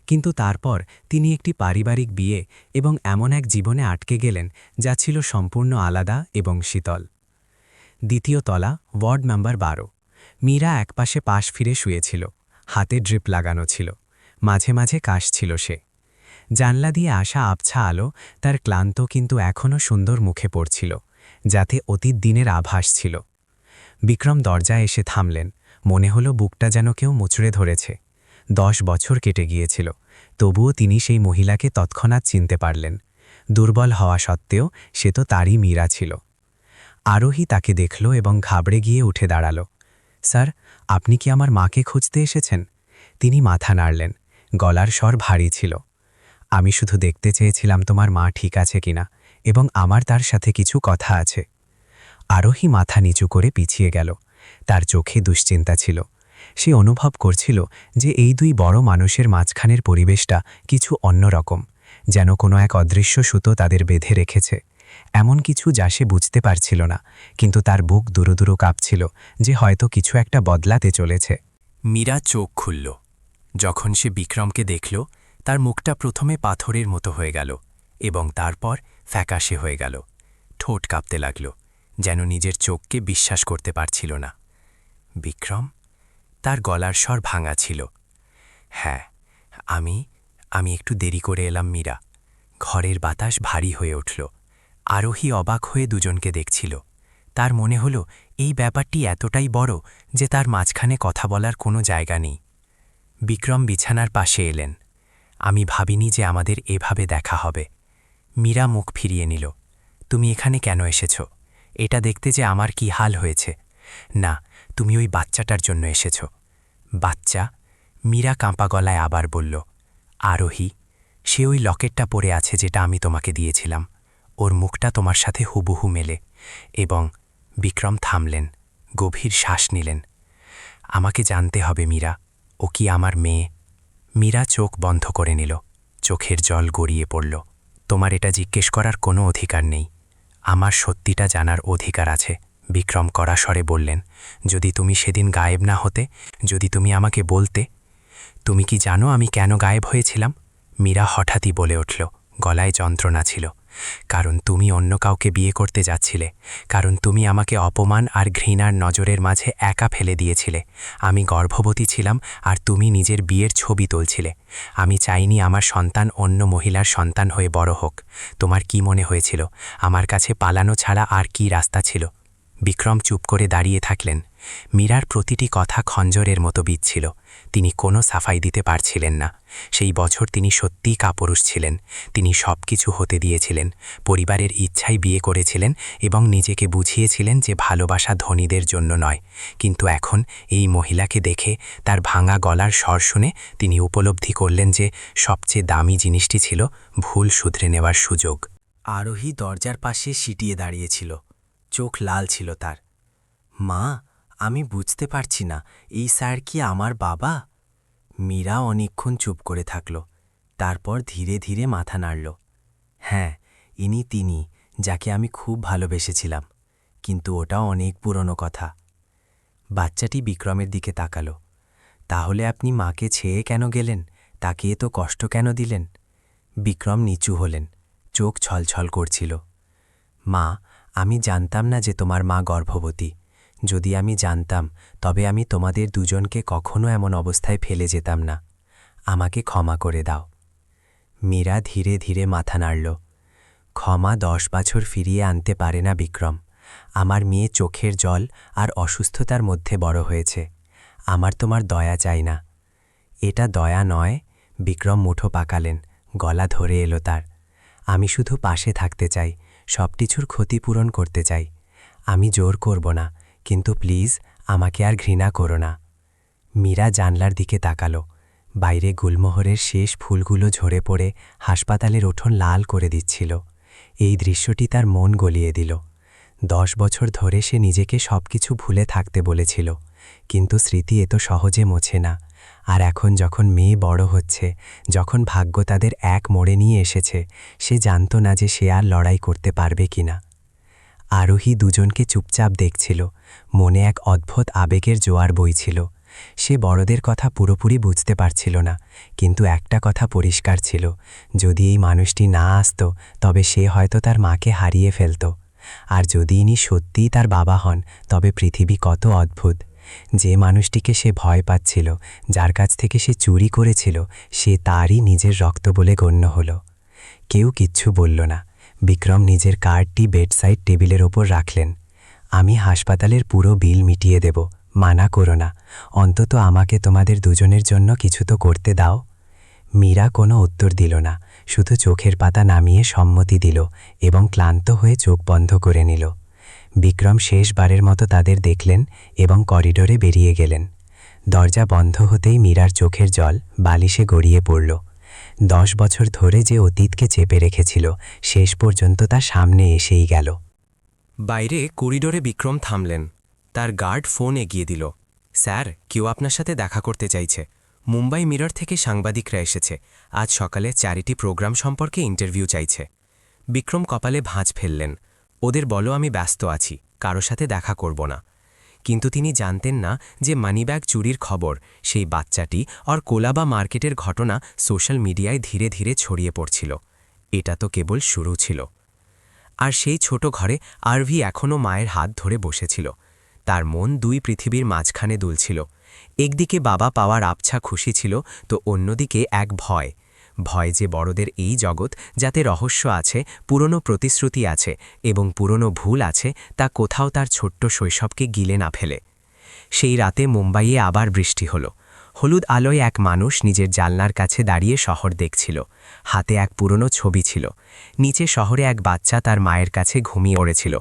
কিন্তু তারপর তিনি একটি পারিবারিক বিয়ে এবং এমন এক জীবনে আটকে গেলেন যা ছিল সম্পূর্ণ আলাদা এবং শীতল। দ্বিতীয় তলা, ওয়ার্ড নাম্বার 12। মীরা একপাশে পাশ ফিরে শুয়েছিল, হাতে ড্রিপ লাগানো ছিল, মাঝে মাঝে কাশছিল সে। জানলা দিয়ে আসা আবছা আলো তার ক্লান্ত কিন্তু এখনও সুন্দর মুখে পড়ছিল, যাতে অতীত দিনের আভাস ছিল। বিক্রম দরজায় এসে থামলেন, মনে হলো বুকটা যেন কেউ মুচড়ে ধরেছে। 10 বছর কেটে গিয়েছিল, তবুও তিনি সেই মহিলাকে তৎক্ষণাৎ চিনতে পারলেন। দুর্বল হওয়া সত্ত্বেও সে তো তারই মীরা ছিল। আরোহী তাকে দেখল এবং ঘাবড়ে গিয়ে উঠে দাঁড়াল। স্যার, আপনি কি আমার মাকে খুঁজতে এসেছেন? তিনি মাথা নাড়লেন, গলার স্বর ভারী ছিল। আমি শুধু দেখতে চেয়েছিলাম তোমার মা ঠিক আছে কিনা, এবং আমার তার সাথে কিছু কথা আছে। আরোহী মাথা নিচু করে পিছিয়ে গেল। তার চোখে দুশ্চিন্তা ছিল। সে অনুভব করছিল যে এই দুই বড় মানুষের মাঝখানের পরিবেশটা কিছু অন্যরকম, যেন কোনো এক অদৃশ্য সুতো তাদের বেঁধে রেখেছে। এমন কিছু যা সে বুঝতে পারছিল না, কিন্তু তার বুক দুরুদুরু কাঁপছিল যে হয়তো কিছু একটা বদলাতে চলেছে। মীরা চোখ খুলল। যখন সে বিক্রমকে দেখল, তার মুখটা প্রথমে পাথরের মতো হয়ে গেল এবং তারপর ফ্যাকাশে হয়ে গেল। ঠোঁট কাঁপতে লাগল, যেন নিজের চোখকে বিশ্বাস করতে পারছিল না। বিক্রম? তার গলার স্বর ভাঙা ছিল। হ্যাঁ, আমি একটু দেরি করে এলাম মীরা। ঘরের বাতাস ভারী হয়ে উঠল। আরোহী অবাক হয়ে দুজনকে দেখছিল। তার মনে হলো এই ব্যাপারটি এতটাই বড় যে তার মাঝখানে কথা বলার কোনো জায়গা নেই। বিক্রম বিছানার পাশে এলেন। আমি ভাবিনি যে আমাদের এভাবে দেখা হবে। মীরা মুখ ফিরিয়ে নিল। তুমি এখানে কেন এসেছ? এটা দেখতে যে আমার কি হাল হয়েছে। না, তুমি ওই বাচ্চাটার জন্য এসেছ। বাচ্চা? মীরা কাঁপা গলায় আবার বলল। আরোহী, সে ওই লকেটটা পরে আছে যেটা আমি তোমাকে দিয়েছিলাম। ওর মুখটা তোমার সাথে হুবহু মেলে। এবং বিক্রম থামলেন, গভীর শ্বাস নিলেন। আমাকে জানতে হবে মীরা, ও কি আমার মেয়ে? মীরা চোখ বন্ধ করে নিল, চোখের জল গড়িয়ে পড়ল। তোমার এটা জিজ্ঞেস করার কোনো অধিকার নেই। আমার সত্যিটা জানার অধিকার আছে, বিক্রম কড়া স্বরে বললেন। যদি তুমি সেদিন গায়েব না হতে, যদি তুমি আমাকে বলতে। তুমি কি জানো আমি কেন গায়েব হয়েছিলাম? মীরা হঠাৎই বলে উঠল, গলায় যন্ত্রণা ছিল। কারণ তুমি অন্য কাউকে বিয়ে করতে যাচ্ছিলে, কারণ তুমি আমাকে অপমান আর ঘৃণার নজরের মাঝে একা ফেলে দিয়েছিলে। আমি গর্ভবতী ছিলাম আর তুমি নিজের বিয়ের ছবি তুলছিলে। আমি চাইনি আমার সন্তান অন্য মহিলার সন্তান হয়ে বড় হোক। তোমার কি মনে হয়েছিল আমার কাছে পালানো ছাড়া আর কি রাস্তা ছিল? বিক্রম চুপ করে দাঁড়িয়ে থাকলেন। মীরার প্রতিটি কথা খঞ্জরের মতো বিচ্ছিল। তিনি কোনো সাফাই দিতে পারছিলেন না। সেই বছর তিনি সত্যিই কাপুরুষ ছিলেন। তিনি সব কিছু হতে দিয়েছিলেন, পরিবারের ইচ্ছাই বিয়ে করেছিলেন এবং নিজেকে বুঝিয়েছিলেন যে ভালোবাসা ধনীদের জন্য নয়। কিন্তু এখন এই মহিলাকে দেখে, তার ভাঙা গলার স্বর শুনে তিনি উপলব্ধি করলেন যে সবচেয়ে দামি জিনিসটি ছিল ভুল শুধরে নেওয়ার সুযোগ। আরোহী দরজার পাশে সিটিয়ে দাঁড়িয়েছিল, চোখ লাল ছিল তার। মা, আমি বুঝতে পারছি না, এই স্যার কি আমার বাবা? মীরা অনেকক্ষণ চুপ করে থাকল, তারপর ধীরে ধীরে মাথা নাড়ল। হ্যাঁ, ইনি তিনি, যাকে আমি খুব ভালোবেসেছিলাম। কিন্তু ওটা অনেক পুরনো কথা। বাচ্চাটি বিক্রমের দিকে তাকালো। তাহলে আপনি মাকে ছেয়ে কেন গেলেন? তাকে এত কষ্ট কেন দিলেন? বিক্রম নিচু হলেন, চোখ ছলছল করছিল। মা, আমি জানতাম না যে তোমার মা গর্ভবতী। যদি আমি জানতাম, তবে আমি তোমাদের দুজনকে কখনো এমন অবস্থায় ফেলে যেতাম না। আমাকে ক্ষমা করে দাও। মীরা ধীরে ধীরে মাথা নাড়ল। ক্ষমা 10 বছর ফিরিয়ে আনতে পারে না বিক্রম। আমার মেয়ে চোখের জল আর অসুস্থতার মধ্যে বড় হয়েছে। আমার তোমার দয়া চাই না। এটা দয়া নয়। বিক্রম মুঠো পাকালেন, গলা ধরে এলো তার। আমি শুধু পাশে থাকতে চাই, সব কিছুর ক্ষতিপূরণ করতে চাই। আমি জোর করব না, কিন্তু প্লিজ আমাকে আর ঘৃণা করো না। মীরা জানলার দিকে তাকালো। বাইরে গুলমোহরের শেষ ফুলগুলো ঝরে পড়ে হাসপাতালের উঠোন লাল করে দিচ্ছিল। এই দৃশ্যটি তার মন গলিয়ে দিল। 10 বছর ধরে সে নিজেকে সবকিছু ভুলে থাকতে বলেছিল, কিন্তু স্মৃতি এত সহজে মোছে না। আর এখন যখন মেয়ে বড় হচ্ছে, যখন ভাগ্য তাদের এক মোড়ে নিয়ে এসেছে, সে জানত না যে সে আর লড়াই করতে পারবে কিনা। আরোহী দুজনকে চুপচাপ দেখছিল, মনে এক অদ্ভুত আবেগের জোয়ার বইছিল। সে বড়দের কথা পুরোপুরি বুঝতে পারছিল না, কিন্তু একটা কথা পরিষ্কার ছিল, যদি এই মানুষটি না আসত, তবে সে হয়তো তার মাকে হারিয়ে ফেলত। আর যদি ইনি সত্যিই তার বাবা হন, তবে পৃথিবী কত অদ্ভুত। যে মানুষটিকে সে ভয় পাচ্ছিল, যার কাছ থেকে সে চুরি করেছিল, সে তারই নিজের রক্ত বলে গণ্য হল। কেউ কিচ্ছু বলল না। বিক্রম নিজের কার্ডটি বেডসাইড টেবিলের ওপর রাখলেন। আমি হাসপাতালের পুরো বিল মিটিয়ে দেব, মানা করো না। অন্তত আমাকে তোমাদের দুজনের জন্য কিছু তো করতে দাও। মীরা কোনো উত্তর দিল না, শুধু চোখের পাতা নামিয়ে সম্মতি দিল এবং ক্লান্ত হয়ে চোখ বন্ধ করে নিল। বিক্রম শেষবারের মতো তাদের দেখলেন এবং করিডোরে বেরিয়ে গেলেন। দরজা বন্ধ হতেই মীরার চোখের জল বালিশে গড়িয়ে পড়ল। 10 বছর ধরে যে অতীতকে চেপে রেখেছিল, শেষ পর্যন্ত তা সামনে এসেই গেল। বাইরে করিডোরে বিক্রম থামলেন। তার গার্ড ফোন এগিয়ে দিল। স্যার, কেউ আপনার সাথে দেখা করতে চাইছে। মুম্বাই মিরর থেকে সাংবাদিকরা এসেছে। আজ সকালে চ্যারিটি প্রোগ্রাম সম্পর্কে ইন্টারভিউ চাইছে। বিক্রম কপালে ভাঁজ ফেললেন। ওদের বলো আমি ব্যস্ত আছি, কারো সাথে দেখা করব না। কিন্তু তিনি জানতেন না যে মানিব্যাগ চুরির খবর, সেই বাচ্চাটি আর কোলাবা মার্কেটের ঘটনা সোশ্যাল মিডিয়ায় ধীরে ধীরে ছড়িয়ে পড়ছিল। এটা তো কেবল শুরু ছিল। আর সেই ছোট ঘরে আরভি এখনও মায়ের হাত ধরে বসেছিল। তার মন 2 পৃথিবীর মাঝখানে দুলছিল। একদিকে বাবা পাওয়ার আবছা খুশি ছিল, তো অন্যদিকে এক ভয়। ভয় যে বড়দের এই জগৎ, যাতে রহস্য আছে, পুরনো প্রতিশ্রুতি আছে এবং পুরনো ভুল আছে, তা কোথাও তার ছোট্ট শৈশবকে গিলে না ফেলে। সেই রাতে মুম্বাইয়ে আবার বৃষ্টি হলো। হলুদ আলোয় এক মানুষ নিজের জানলার কাছে দাঁড়িয়ে শহর দেখছিল। হাতে এক পুরনো ছবি ছিল। নিচে শহরে এক বাচ্চা তার মায়ের কাছে ঘুমিয়ে পড়েছিল।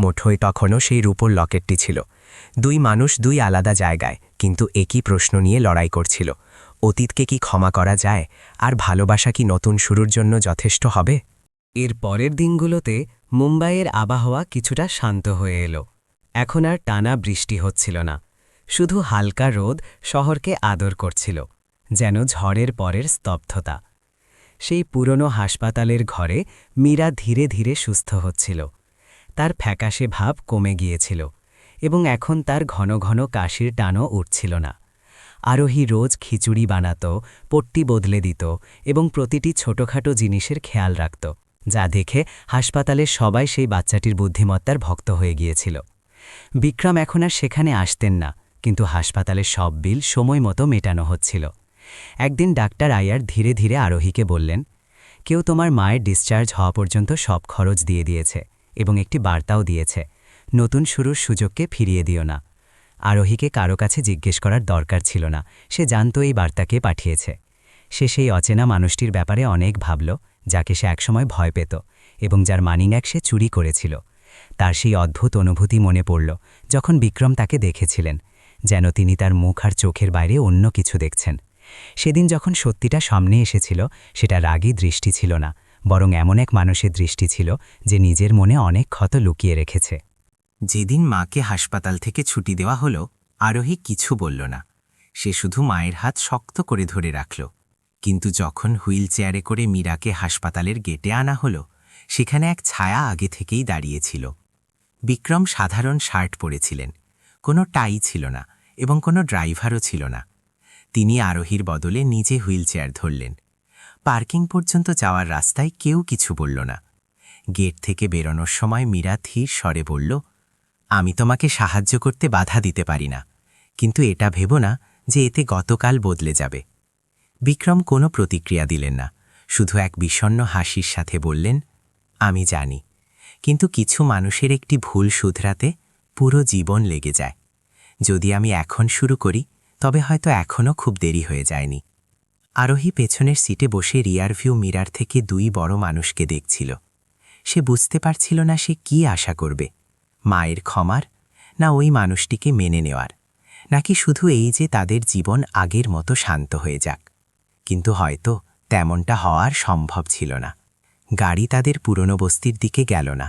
মুঠোয় তখনও সেই রূপোর লকেটটি ছিল। দুই মানুষ দুই আলাদা জায়গায়, কিন্তু একই প্রশ্ন নিয়ে লড়াই করছিল। অতীতকে কি ক্ষমা করা যায়, আর ভালোবাসা কি নতুন শুরুর জন্য যথেষ্ট হবে? এর পরের দিনগুলোতে মুম্বাইয়ের আবহাওয়া কিছুটা শান্ত হয়ে এলো। এখন আর টানা বৃষ্টি হচ্ছিল না, শুধু হালকা রোদ শহরকে আদর করছিল, যেন ঝড়ের পরের স্তব্ধতা। সেই পুরনো হাসপাতালের ঘরে মীরা ধীরে ধীরে সুস্থ হচ্ছিল। তার ফ্যাকাশে ভাব কমে গিয়েছিল, এবং এখন তার ঘন ঘন কাশির টানও উঠছিল না। আরোহী রোজ খিচুড়ি বানাত, পট্টি বদলে দিত এবং প্রতিটি ছোটখাটো জিনিসের খেয়াল রাখত, যা দেখে হাসপাতালের সবাই সেই বাচ্চাটির বুদ্ধিমত্তার ভক্ত হয়ে গিয়েছিল। বিক্রম এখন আর সেখানে আসতেন না, কিন্তু হাসপাতালের সব বিল সময় মতো মেটানো হচ্ছিল। একদিন ডাক্তার আয়ার ধীরে ধীরে আরোহীকে বললেন, কেউ তোমার মায়ের ডিসচার্জ হওয়া পর্যন্ত সব খরচ দিয়ে দিয়েছে এবং একটি বার্তাও দিয়েছে, নতুন শুরুর সুযোগকে ফিরিয়ে দিও না। আরোহীকে কারো কাছে জিজ্ঞেস করার দরকার ছিল না, সে জানত এই বার্তাকে পাঠিয়েছে। সে সেই অচেনা মানুষটির ব্যাপারে অনেক ভাবল, যাকে সে একসময় ভয় পেত এবং যার মানিব্যাগ সে চুরি করেছিল। তার সেই অদ্ভুত অনুভূতি মনে পড়ল যখন বিক্রম তাকে দেখেছিলেন, যেন তিনি তার মুখ আর চোখের বাইরে অন্য কিছু দেখছেন। সেদিন যখন সত্যিটা সামনে এসেছিল, সেটা রাগী দৃষ্টি ছিল না, বরং এমন এক মানুষের দৃষ্টি ছিল যে নিজের মনে অনেক ক্ষত লুকিয়ে রেখেছে। যেদিন মাকে হাসপাতাল থেকে ছুটি দেওয়া হলো, আরোহী কিছু বলল না। সে শুধু মায়ের হাত শক্ত করে ধরে রাখল। কিন্তু যখন হুইল চেয়ারে করে মীরাকে হাসপাতালের গেটে আনা হলো, সেখানে এক ছায়া আগে থেকেই দাঁড়িয়েছিল। বিক্রম সাধারণ শার্ট পরেছিলেন, কোনো টাই ছিল না এবং কোনো ড্রাইভারও ছিল না। তিনি আরোহীর বদলে নিজে হুইল চেয়ার ধরলেন। পার্কিং পর্যন্ত যাওয়ার রাস্তায় কেউ কিছু বলল না। গেট থেকে বেরোনোর সময় মীরা ধীর স্বরে বলল, আমি তোমাকে সাহায্য করতে বাধা দিতে পারি না, কিন্তু এটা ভেবো না যে এতে গতকাল বদলে যাবে। বিক্রম কোনো প্রতিক্রিয়া দিলেন না, শুধু এক বিষণ্ণ হাসির সাথে বললেন, আমি জানি, কিন্তু কিছু মানুষের একটি ভুল শুধরাতে পুরো জীবন লেগে যায়। যদি আমি এখন শুরু করি, তবে হয়তো এখনও খুব দেরি হয়ে যায়নি। আরোহী পেছনের সিটে বসে রিয়ারভিউ মিরার থেকে দুই বড় মানুষকে দেখছিল। সে বুঝতে পারছিল না সে কি আশা করবে, মায়ের ক্ষমার, না ওই মানুষটিকে মেনে নেওয়ার, নাকি শুধু এই যে তাদের জীবন আগের মতো শান্ত হয়ে যাক। কিন্তু হয়তো তেমনটা হওয়ার সম্ভব ছিল না। গাড়ি তাদের পুরনো বস্তির দিকে গেল না,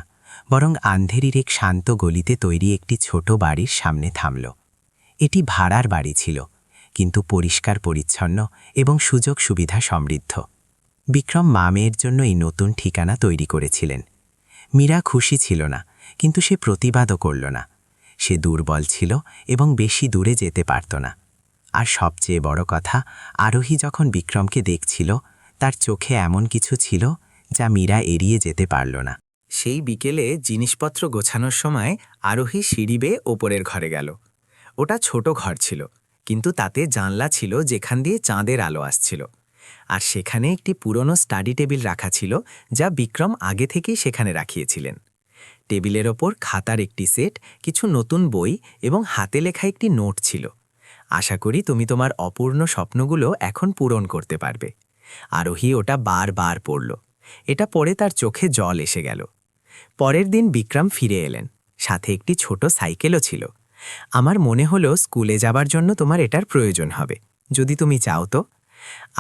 বরং আন্ধেরির এক শান্ত গলিতে তৈরি একটি ছোট বাড়ির সামনে থামল। এটি ভাড়ার বাড়ি ছিল, কিন্তু পরিষ্কার পরিচ্ছন্ন এবং সুযোগ সুবিধা সমৃদ্ধ। বিক্রম মা মেয়ের জন্য এই নতুন ঠিকানা তৈরি করেছিলেন। মীরা খুশি ছিল না, কিন্তু সে প্রতিবাদও করল না। সে দুর্বল ছিল এবং বেশি দূরে যেতে পারত না। আর সবচেয়ে বড় কথা, আরোহী যখন বিক্রমকে দেখছিল, তার চোখে এমন কিছু ছিল যা মীরা এড়িয়ে যেতে পারল না। সেই বিকেলে জিনিসপত্র গোছানোর সময় আরোহী সিঁড়ি বেয়ে ওপরের ঘরে গেল। ওটা ছোট ঘর ছিল, কিন্তু তাতে জানলা ছিল যেখান দিয়ে চাঁদের আলো আসছিল। আর সেখানে একটি পুরনো স্টাডি টেবিল রাখা ছিল, যা বিক্রম আগে থেকেই সেখানে রাখিয়েছিলেন। টেবিলের ওপর খাতার একটি সেট, কিছু নতুন বই এবং হাতে লেখা একটি নোট ছিল। আশা করি তুমি তোমার অপূর্ণ স্বপ্নগুলো এখন পূরণ করতে পারবে। আরোহী ওটা বারবার পড়ল। এটা পড়ে তার চোখে জল এসে গেল। পরের দিন বিক্রম ফিরে এলেন, সাথে একটি ছোট সাইকেলও ছিল। আমার মনে হলো স্কুলে যাবার জন্য তোমার এটার প্রয়োজন হবে, যদি তুমি চাও তো।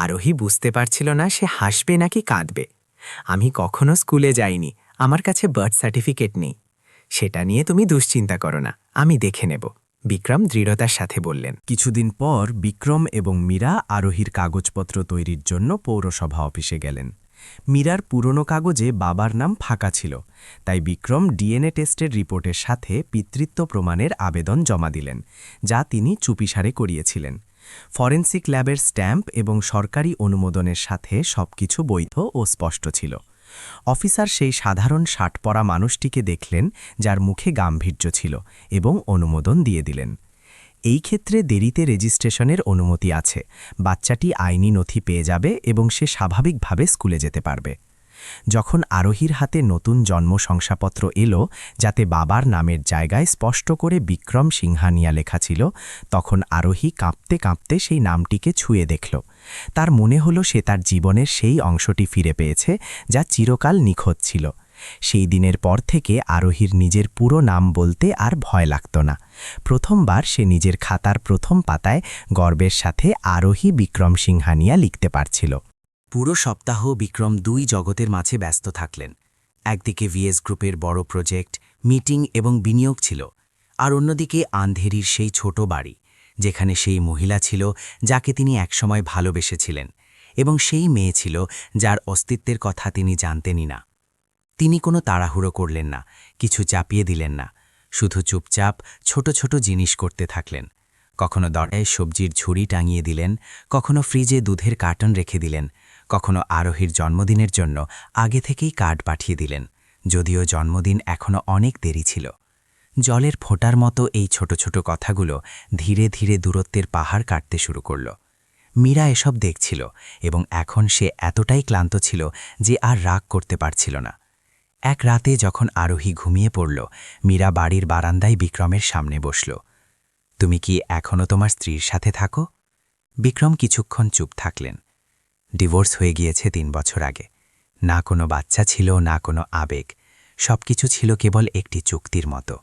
আরোহী বুঝতে পারছিল না সে হাসবে নাকি কাঁদবে। আমি কখনো স্কুলে যাইনি, আমার কাছে বার্থ সার্টিফিকেট নেই। সেটা নিয়ে তুমি দুশ্চিন্তা করো না, আমি দেখে নেব, বিক্রম দৃঢ়তার সাথে বললেন। কিছুদিন পর বিক্রম এবং মীরা আরোহীর কাগজপত্র তৈরির জন্য পৌরসভা অফিসে গেলেন। মীরার পুরনো কাগজে বাবার নাম ফাঁকা ছিল, তাই বিক্রম ডিএনএ টেস্টের রিপোর্টের সাথে পিতৃত্ব প্রমাণের আবেদন জমা দিলেন, যা তিনি চুপিসারে করিয়েছিলেন। ফরেনসিক ল্যাবের স্ট্যাম্প এবং সরকারি অনুমোদনের সাথে সবকিছু বৈধ ও স্পষ্ট ছিল। অফিসার সেই সাধারণ শার্ট পরা মানুষটিকে দেখলেন, যার মুখে গাম্ভীর্য ছিল, এবং অনুমোদন দিয়ে দিলেন। এই ক্ষেত্রে দেরিতে রেজিস্ট্রেশনের অনুমতি আছে, বাচ্চাটি আইনি নথি পেয়ে যাবে এবং সে স্বাভাবিকভাবে স্কুলে যেতে পারবে। যখন আরোহীর হাতে নতুন জন্ম শংসাপত্র এলো, যাতে বাবার নামের জায়গায় স্পষ্ট করে বিক্রম সিংহানিয়া লেখা ছিল, তখন আরোহী কাঁপতে কাঁপতে সেই নামটিকে ছুঁয়ে দেখল। তার মনে হলো সে তার জীবনের সেই অংশটি ফিরে পেয়েছে যা চিরকাল নিখোঁজ ছিল। সেই দিনের পর থেকে আরোহীর নিজের পুরো নাম বলতে আর ভয় লাগত না। প্রথমবার সে নিজের খাতার প্রথম পাতায় গর্বের সাথে আরোহী বিক্রম সিংহানিয়া লিখতে পারছিল। পুরো সপ্তাহ বিক্রম দুই জগতের মাঝে ব্যস্ত থাকলেন। একদিকে ভিএস গ্রুপের বড় প্রজেক্ট, মিটিং এবং বিনিয়োগ ছিল, আর অন্যদিকে আন্ধেরির সেই ছোট বাড়ি, যেখানে সেই মহিলা ছিল যাকে তিনি একসময় ভালোবেসেছিলেন, এবং সেই মেয়ে ছিল যার অস্তিত্বের কথা তিনি জানতেনই না। তিনি কোনো তাড়াহুড়ো করলেন না, কিছু চাপিয়ে দিলেন না, শুধু চুপচাপ ছোট ছোট জিনিস করতে থাকলেন। কখনো দরজায় সবজির ঝুড়ি টাঙিয়ে দিলেন, কখনো ফ্রিজে দুধের কার্টন রেখে দিলেন, কখনো আরোহীর জন্মদিনের জন্য আগে থেকেই কার্ড পাঠিয়ে দিলেন, যদিও জন্মদিন এখনো অনেক দেরি ছিল। জলের ফোঁটার মতো এই ছোট ছোট কথাগুলো ধীরে ধীরে দূরত্বের পাহাড় কাটতে শুরু করল। মীরা এসব দেখছিল, এবং এখন সে এতটাই ক্লান্ত ছিল যে আর রাগ করতে পারছিল না। এক রাতে যখন আরোহী ঘুমিয়ে পড়ল, মীরা বাড়ির বারান্দায় বিক্রমের সামনে বসল। তুমি কি এখনও তোমার স্ত্রীর সাথে থাকো? বিক্রম কিছুক্ষণ চুপ থাকলেন। ডিভোর্স হয়ে গিয়েছে 3 বছর আগে। না কোনো বাচ্চা ছিল, না কোনো আবেগ, সবকিছু ছিল কেবল একটি চুক্তির মতো।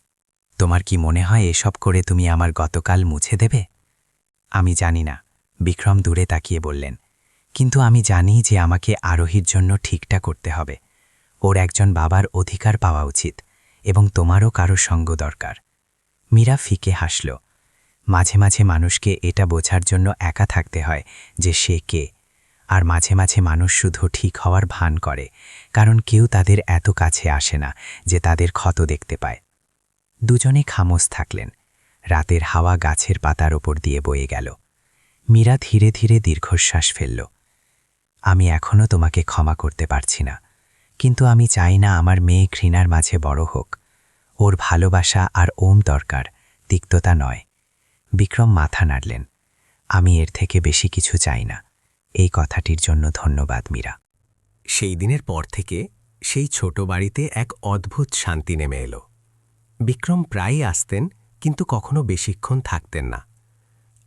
তোমার কি মনে হয় এসব করে তুমি আমার গতকাল মুছে দেবে? আমি জানি না, বিক্রম দূরে তাকিয়ে বললেন, কিন্তু আমি জানি যে আমাকে আরোহীর জন্য ঠিকটা করতে হবে। ওর একজন বাবার অধিকার পাওয়া উচিত, এবং তোমারও কারো সঙ্গ দরকার। মীরা ফিকে হাসল। মাঝে মাঝে মানুষকে এটা বোঝার জন্য একা থাকতে হয় যে সে কে, আর মাঝে মাঝে মানুষ শুধু ঠিক হওয়ার ভান করে, কারণ কেউ তাদের এত কাছে আসে না যে তাদের ক্ষত দেখতে পায়। দুজনে খামোশ থাকলেন। রাতের হাওয়া গাছের পাতার ওপর দিয়ে বয়ে গেল। মীরা ধীরে ধীরে দীর্ঘশ্বাস ফেলল। আমি এখনও তোমাকে ক্ষমা করতে পারছি না, কিন্তু আমি চাই না আমার মেয়ে ঘৃণার মাঝে বড় হোক। ওর ভালোবাসা আর ওম দরকার, তিক্ততা নয়। বিক্রম মাথা নাড়লেন। আমি এর থেকে বেশি কিছু চাই না। এই কথাটির জন্য ধন্যবাদ মীরা। সেই দিনের পর থেকে সেই ছোট বাড়িতে এক অদ্ভুত শান্তি নেমে এলো। বিক্রম প্রায়ই আসতেন, কিন্তু কখনো বেশিক্ষণ থাকতেন না।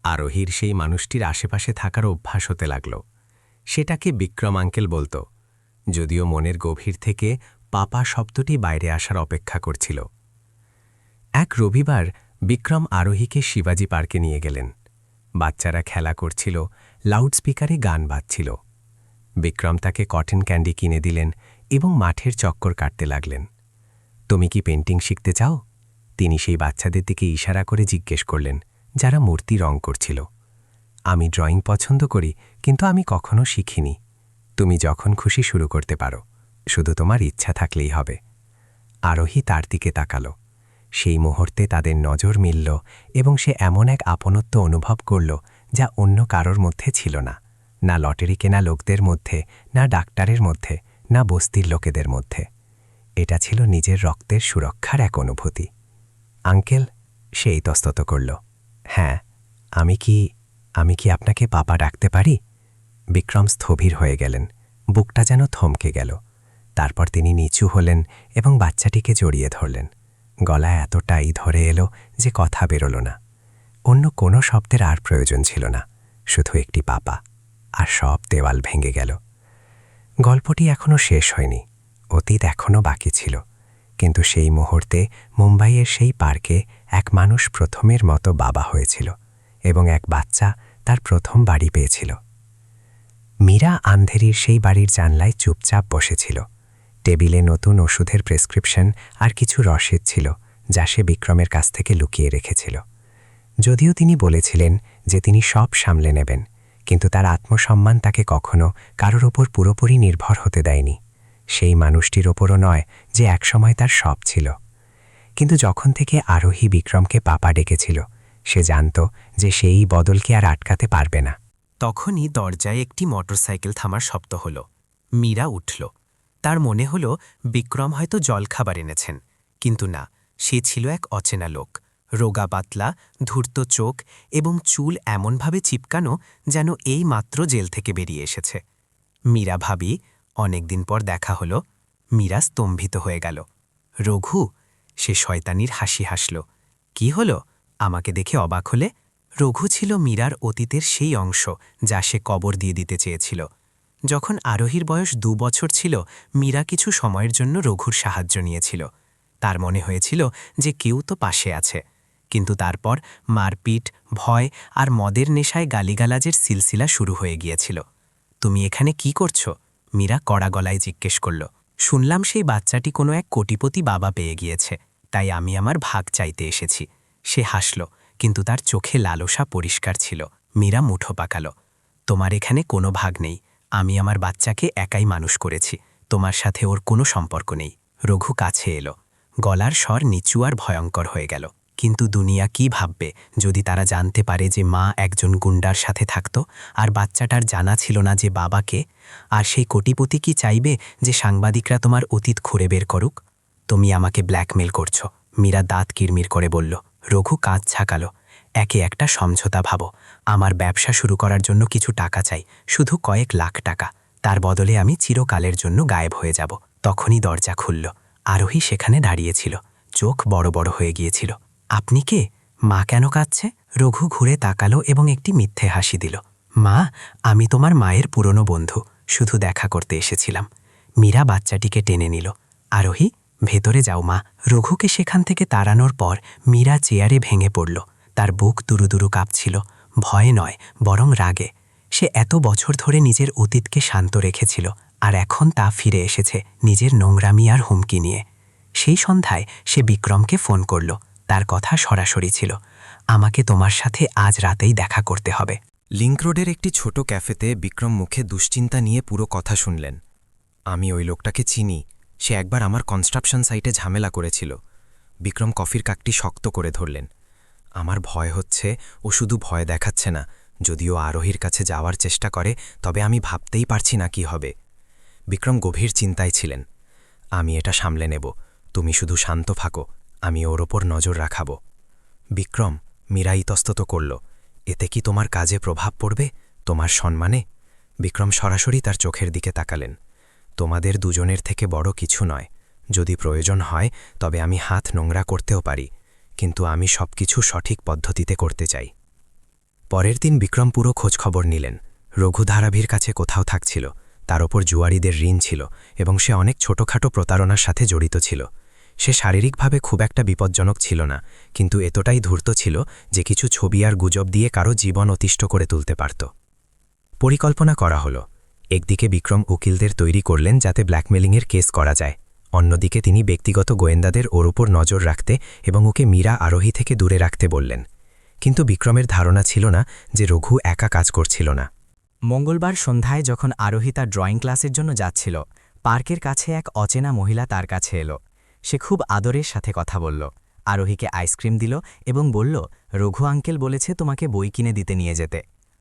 আরোহীর সেই মানুষটির আশেপাশে থাকার অভ্যাস হতে লাগল। সেটাকে বিক্রম আঙ্কেল বলত, যদিও মনের গভীর থেকে পাপা শব্দটি বাইরে আসার অপেক্ষা করছিল। এক রবিবার বিক্রম আরোহীকে শিবাজি পার্কে নিয়ে গেলেন। বাচ্চারা খেলা করছিল, লাউডস্পিকারে গান বাজছিল। বিক্রম তাকে কটন ক্যান্ডি কিনে দিলেন এবং মাঠের চক্কর কাটতে লাগলেন। তুমি কি পেন্টিং শিখতে চাও? তিনি সেই বাচ্চাদের দিকে ইশারা করে জিজ্ঞেস করলেন, যারা মূর্তি রং করছিল। আমি ড্রয়িং পছন্দ করি, কিন্তু আমি কখনো শিখিনি। তুমি যখন খুশি শুরু করতে পারো, শুধু তোমার ইচ্ছা থাকলেই হবে। আরোহী তার দিকে তাকাল। সেই মুহূর্তে তাদের নজর মিলল, এবং সে এমন এক আপনত্ব অনুভব করল যা অন্য কারোর মধ্যে ছিল না। না লটারি কেনা লোকদের মধ্যে, না ডাক্তারের মধ্যে, না বস্তির লোকেদের মধ্যে। এটা ছিল নিজের রক্তের সুরক্ষার এক অনুভূতি। আঙ্কেল, সে ইতস্তত করল। হ্যাঁ, আমি কি আপনাকে পাপা ডাকতে পারি? বিক্রম স্থবির হয়ে গেলেন, বুকটা যেন থমকে গেল। তারপর তিনি নিচু হলেন এবং বাচ্চাটিকে জড়িয়ে ধরলেন। গলা এতটাই ধরে এলো যে কথা বেরোল না। অন্য কোনো শব্দের আর প্রয়োজন ছিল না, শুধু একটি পাপা, আর সব দেওয়াল ভেঙে গেল। গল্পটি এখনও শেষ হয়নি, অতীত এখনও বাকি ছিল। কিন্তু সেই মুহূর্তে মুম্বাইয়ের সেই পার্কে এক মানুষ প্রথমের মতো বাবা হয়েছিল, এবং এক বাচ্চা তার প্রথম বাড়ি পেয়েছিল। মীরা আন্ধেরির সেই বাড়ির জানলায় চুপচাপ বসেছিল। টেবিলে নতুন ওষুধের প্রেসক্রিপশন আর কিছু রসিদ ছিল, যা সে বিক্রমের কাছ থেকে লুকিয়ে রেখেছিল। যদিও তিনি বলেছিলেন যে তিনি সব সামলে নেবেন, কিন্তু তার আত্মসম্মান তাকে কখনো কারোর ওপর পুরোপুরি নির্ভর হতে দেয়নি। সেই মানুষটির ওপরও নয় যে একসময় তার সব ছিল। কিন্তু যখন থেকে আরোহী বিক্রমকে পাপা ডেকেছিল, সে জানত যে সেই বদলকে আর আটকাতে পারবে না। তখনই দরজায় একটি মোটরসাইকেল থামার শব্দ হল। মীরা উঠল। তার মনে হল বিক্রম হয়তো জলখাবার এনেছেন, কিন্তু না, সে ছিল এক অচেনা লোক। রোগা পাতলা, ধূর্ত চোখ এবং চুল এমনভাবে চিপকানো যেন এই মাত্র জেল থেকে বেরিয়ে এসেছে। মীরা ভাবি, অনেকদিন পর দেখা হলো। মীরা স্তম্ভিত হয়ে গেল। রঘু, সে শয়তানির হাসি হাসল। কি হলো? আমাকে দেখে অবাক হলে? রঘু ছিল মীরার অতীতের সেই অংশ যা সে কবর দিয়ে দিতে চেয়েছিল। যখন আরোহীর বয়স 2 বছর ছিল, মীরা কিছু সময়ের জন্য রঘুর সাহায্য নিয়েছিল। তার মনে হয়েছিল যে কেউ তো পাশে আছে। কিন্তু তারপর মারপিট, ভয় আর মদের নেশায় গালিগালাজের সিলসিলা শুরু হয়ে গিয়েছিল। তুমি এখানে কি করছো? মীরা কড়া গলায় জিজ্ঞেস করল। শুনলাম সেই বাচ্চাটি কোনো এক কোটিপতি বাবা পেয়ে গিয়েছে, তাই আমি আমার ভাগ চাইতে এসেছি। সে হাসল, কিন্তু তার চোখে লালসা পরিষ্কার ছিল। মীরা মুঠো পাকাল। তোমার এখানে কোনো ভাগ নেই। আমি আমার বাচ্চাকে একাই মানুষ করেছি। তোমার সাথে ওর কোনো সম্পর্ক নেই। রঘু কাছে এলো। গলার স্বর নিচু আর ভয়ঙ্কর হয়ে গেল। কিন্তু দুনিয়া কি ভাববে যদি তারা জানতে পারে যে মা একজন গুন্ডার সাথে থাকত আর বাচ্চাটার জানা ছিল না যে বাবাকে? আর সেই কোটিপতি কি চাইবে যে সাংবাদিকরা তোমার অতীত খুঁড়ে বের করুক? তুমি আমাকে ব্ল্যাকমেল করছো, মীরা দাঁত কিরমির করে বলল। রঘু কাঁধ ছাকালো। একে একটা সমঝোতা ভাবো। আমার ব্যবসা শুরু করার জন্য কিছু টাকা চাই, শুধু কয়েক লাখ টাকা। তার বদলে আমি চিরকালের জন্য গায়েব হয়ে যাব। তখনই দরজা খুলল। আরোহী সেখানে দাঁড়িয়েছিল, চোখ বড় বড় হয়ে গিয়েছিল। আপনি কে? মা কেন কাঁদছে? রঘু ঘুরে তাকালো এবং একটি মিথ্যে হাসি দিল। মা, আমি তোমার মায়ের পুরনো বন্ধু, শুধু দেখা করতে এসেছিলাম। মীরা বাচ্চাটিকে টেনে নিল। আরোহী, ভেতরে যাও মা। রঘুকে সেখান থেকে তাড়ানোর পর মীরা চেয়ারে ভেঙে পড়ল। তার বুক দুরুদুরু কাঁপছিল, ভয়ে নয় বরং রাগে। সে এত বছর ধরে নিজের অতীতকে শান্ত রেখেছিল, আর এখন তা ফিরে এসেছে নিজের নোংরামি আর হুমকি নিয়ে। সেই সন্ধ্যায় সে বিক্রমকে ফোন করল। তার কথা সরাসরি ছিল, আমাকে তোমার সাথে আজ রাতেই দেখা করতে হবে। লিংক রোডের একটি ছোট ক্যাফেতে বিক্রম মুখে দুশ্চিন্তা নিয়ে পুরো কথা শুনলেন। আমি ওই লোকটাকে চিনি, সে একবার আমার কনস্ট্রাকশন সাইটে ঝামেলা করেছিল। বিক্রম কফির কাকটি শক্ত করে ধরলেন। আমার ভয় হচ্ছে ও শুধু ভয় দেখাচ্ছে না, যদিও আরোহীর কাছে যাওয়ার চেষ্টা করে তবে আমি ভাবতেই পারছি না কি হবে। বিক্রম গভীর চিন্তায় ছিলেন। আমি এটা সামলে নেব, তুমি শুধু শান্ত থাকো, আমি ওর ওপর নজর রাখাব। বিক্রম, মীরা ইতস্তত করল। এতে কি তোমার কাজে প্রভাব পড়বে, তোমার সম্মানে? বিক্রম সরাসরি তার চোখের দিকে তাকালেন। তোমাদের দুজনের থেকে বড় কিছু নয়। যদি প্রয়োজন হয় তবে আমি হাত নোংরা করতেও পারি, কিন্তু আমি সবকিছু সঠিক পদ্ধতিতে করতে চাই। পরের দিন বিক্রম পুরো খোঁজখবর নিলেন। রঘু ধারাভির কাছে কোথাও থাকছিল, তার ওপর জুয়ারিদের ঋণ ছিল এবং সে অনেক ছোটখাটো প্রতারণার সাথে জড়িত ছিল। সে শারীরিকভাবে খুব একটা বিপজ্জনক ছিল না, কিন্তু এতটাই ধূর্ত ছিল যে কিছু ছবি আর গুজব দিয়ে কারো জীবন অতিষ্ঠ করে তুলতে পারত। পরিকল্পনা করা হলো। একদিকে বিক্রম উকিলদের তৈরি করলেন যাতে ব্ল্যাকমেলিংয়ের কেস করা যায়, অন্যদিকে তিনি ব্যক্তিগত গোয়েন্দাদের ওর উপর নজর রাখতে এবং ওকে মীরা আরোহী থেকে দূরে রাখতে বললেন। কিন্তু বিক্রমের ধারণা ছিল না যে রঘু একা কাজ করছিল না। মঙ্গলবার সন্ধ্যায় যখন আরোহী তার ড্রয়িং ক্লাসের জন্য যাচ্ছিল, পার্কের কাছে এক অচেনা মহিলা তার কাছে এলো। সে খুব আদরের সাথে কথা বলল, আরোহীকে আইসক্রিম দিল এবং বলল, রঘু আঙ্কেল বলেছে তোমাকে বই কিনে দিতে নিয়ে যেতে।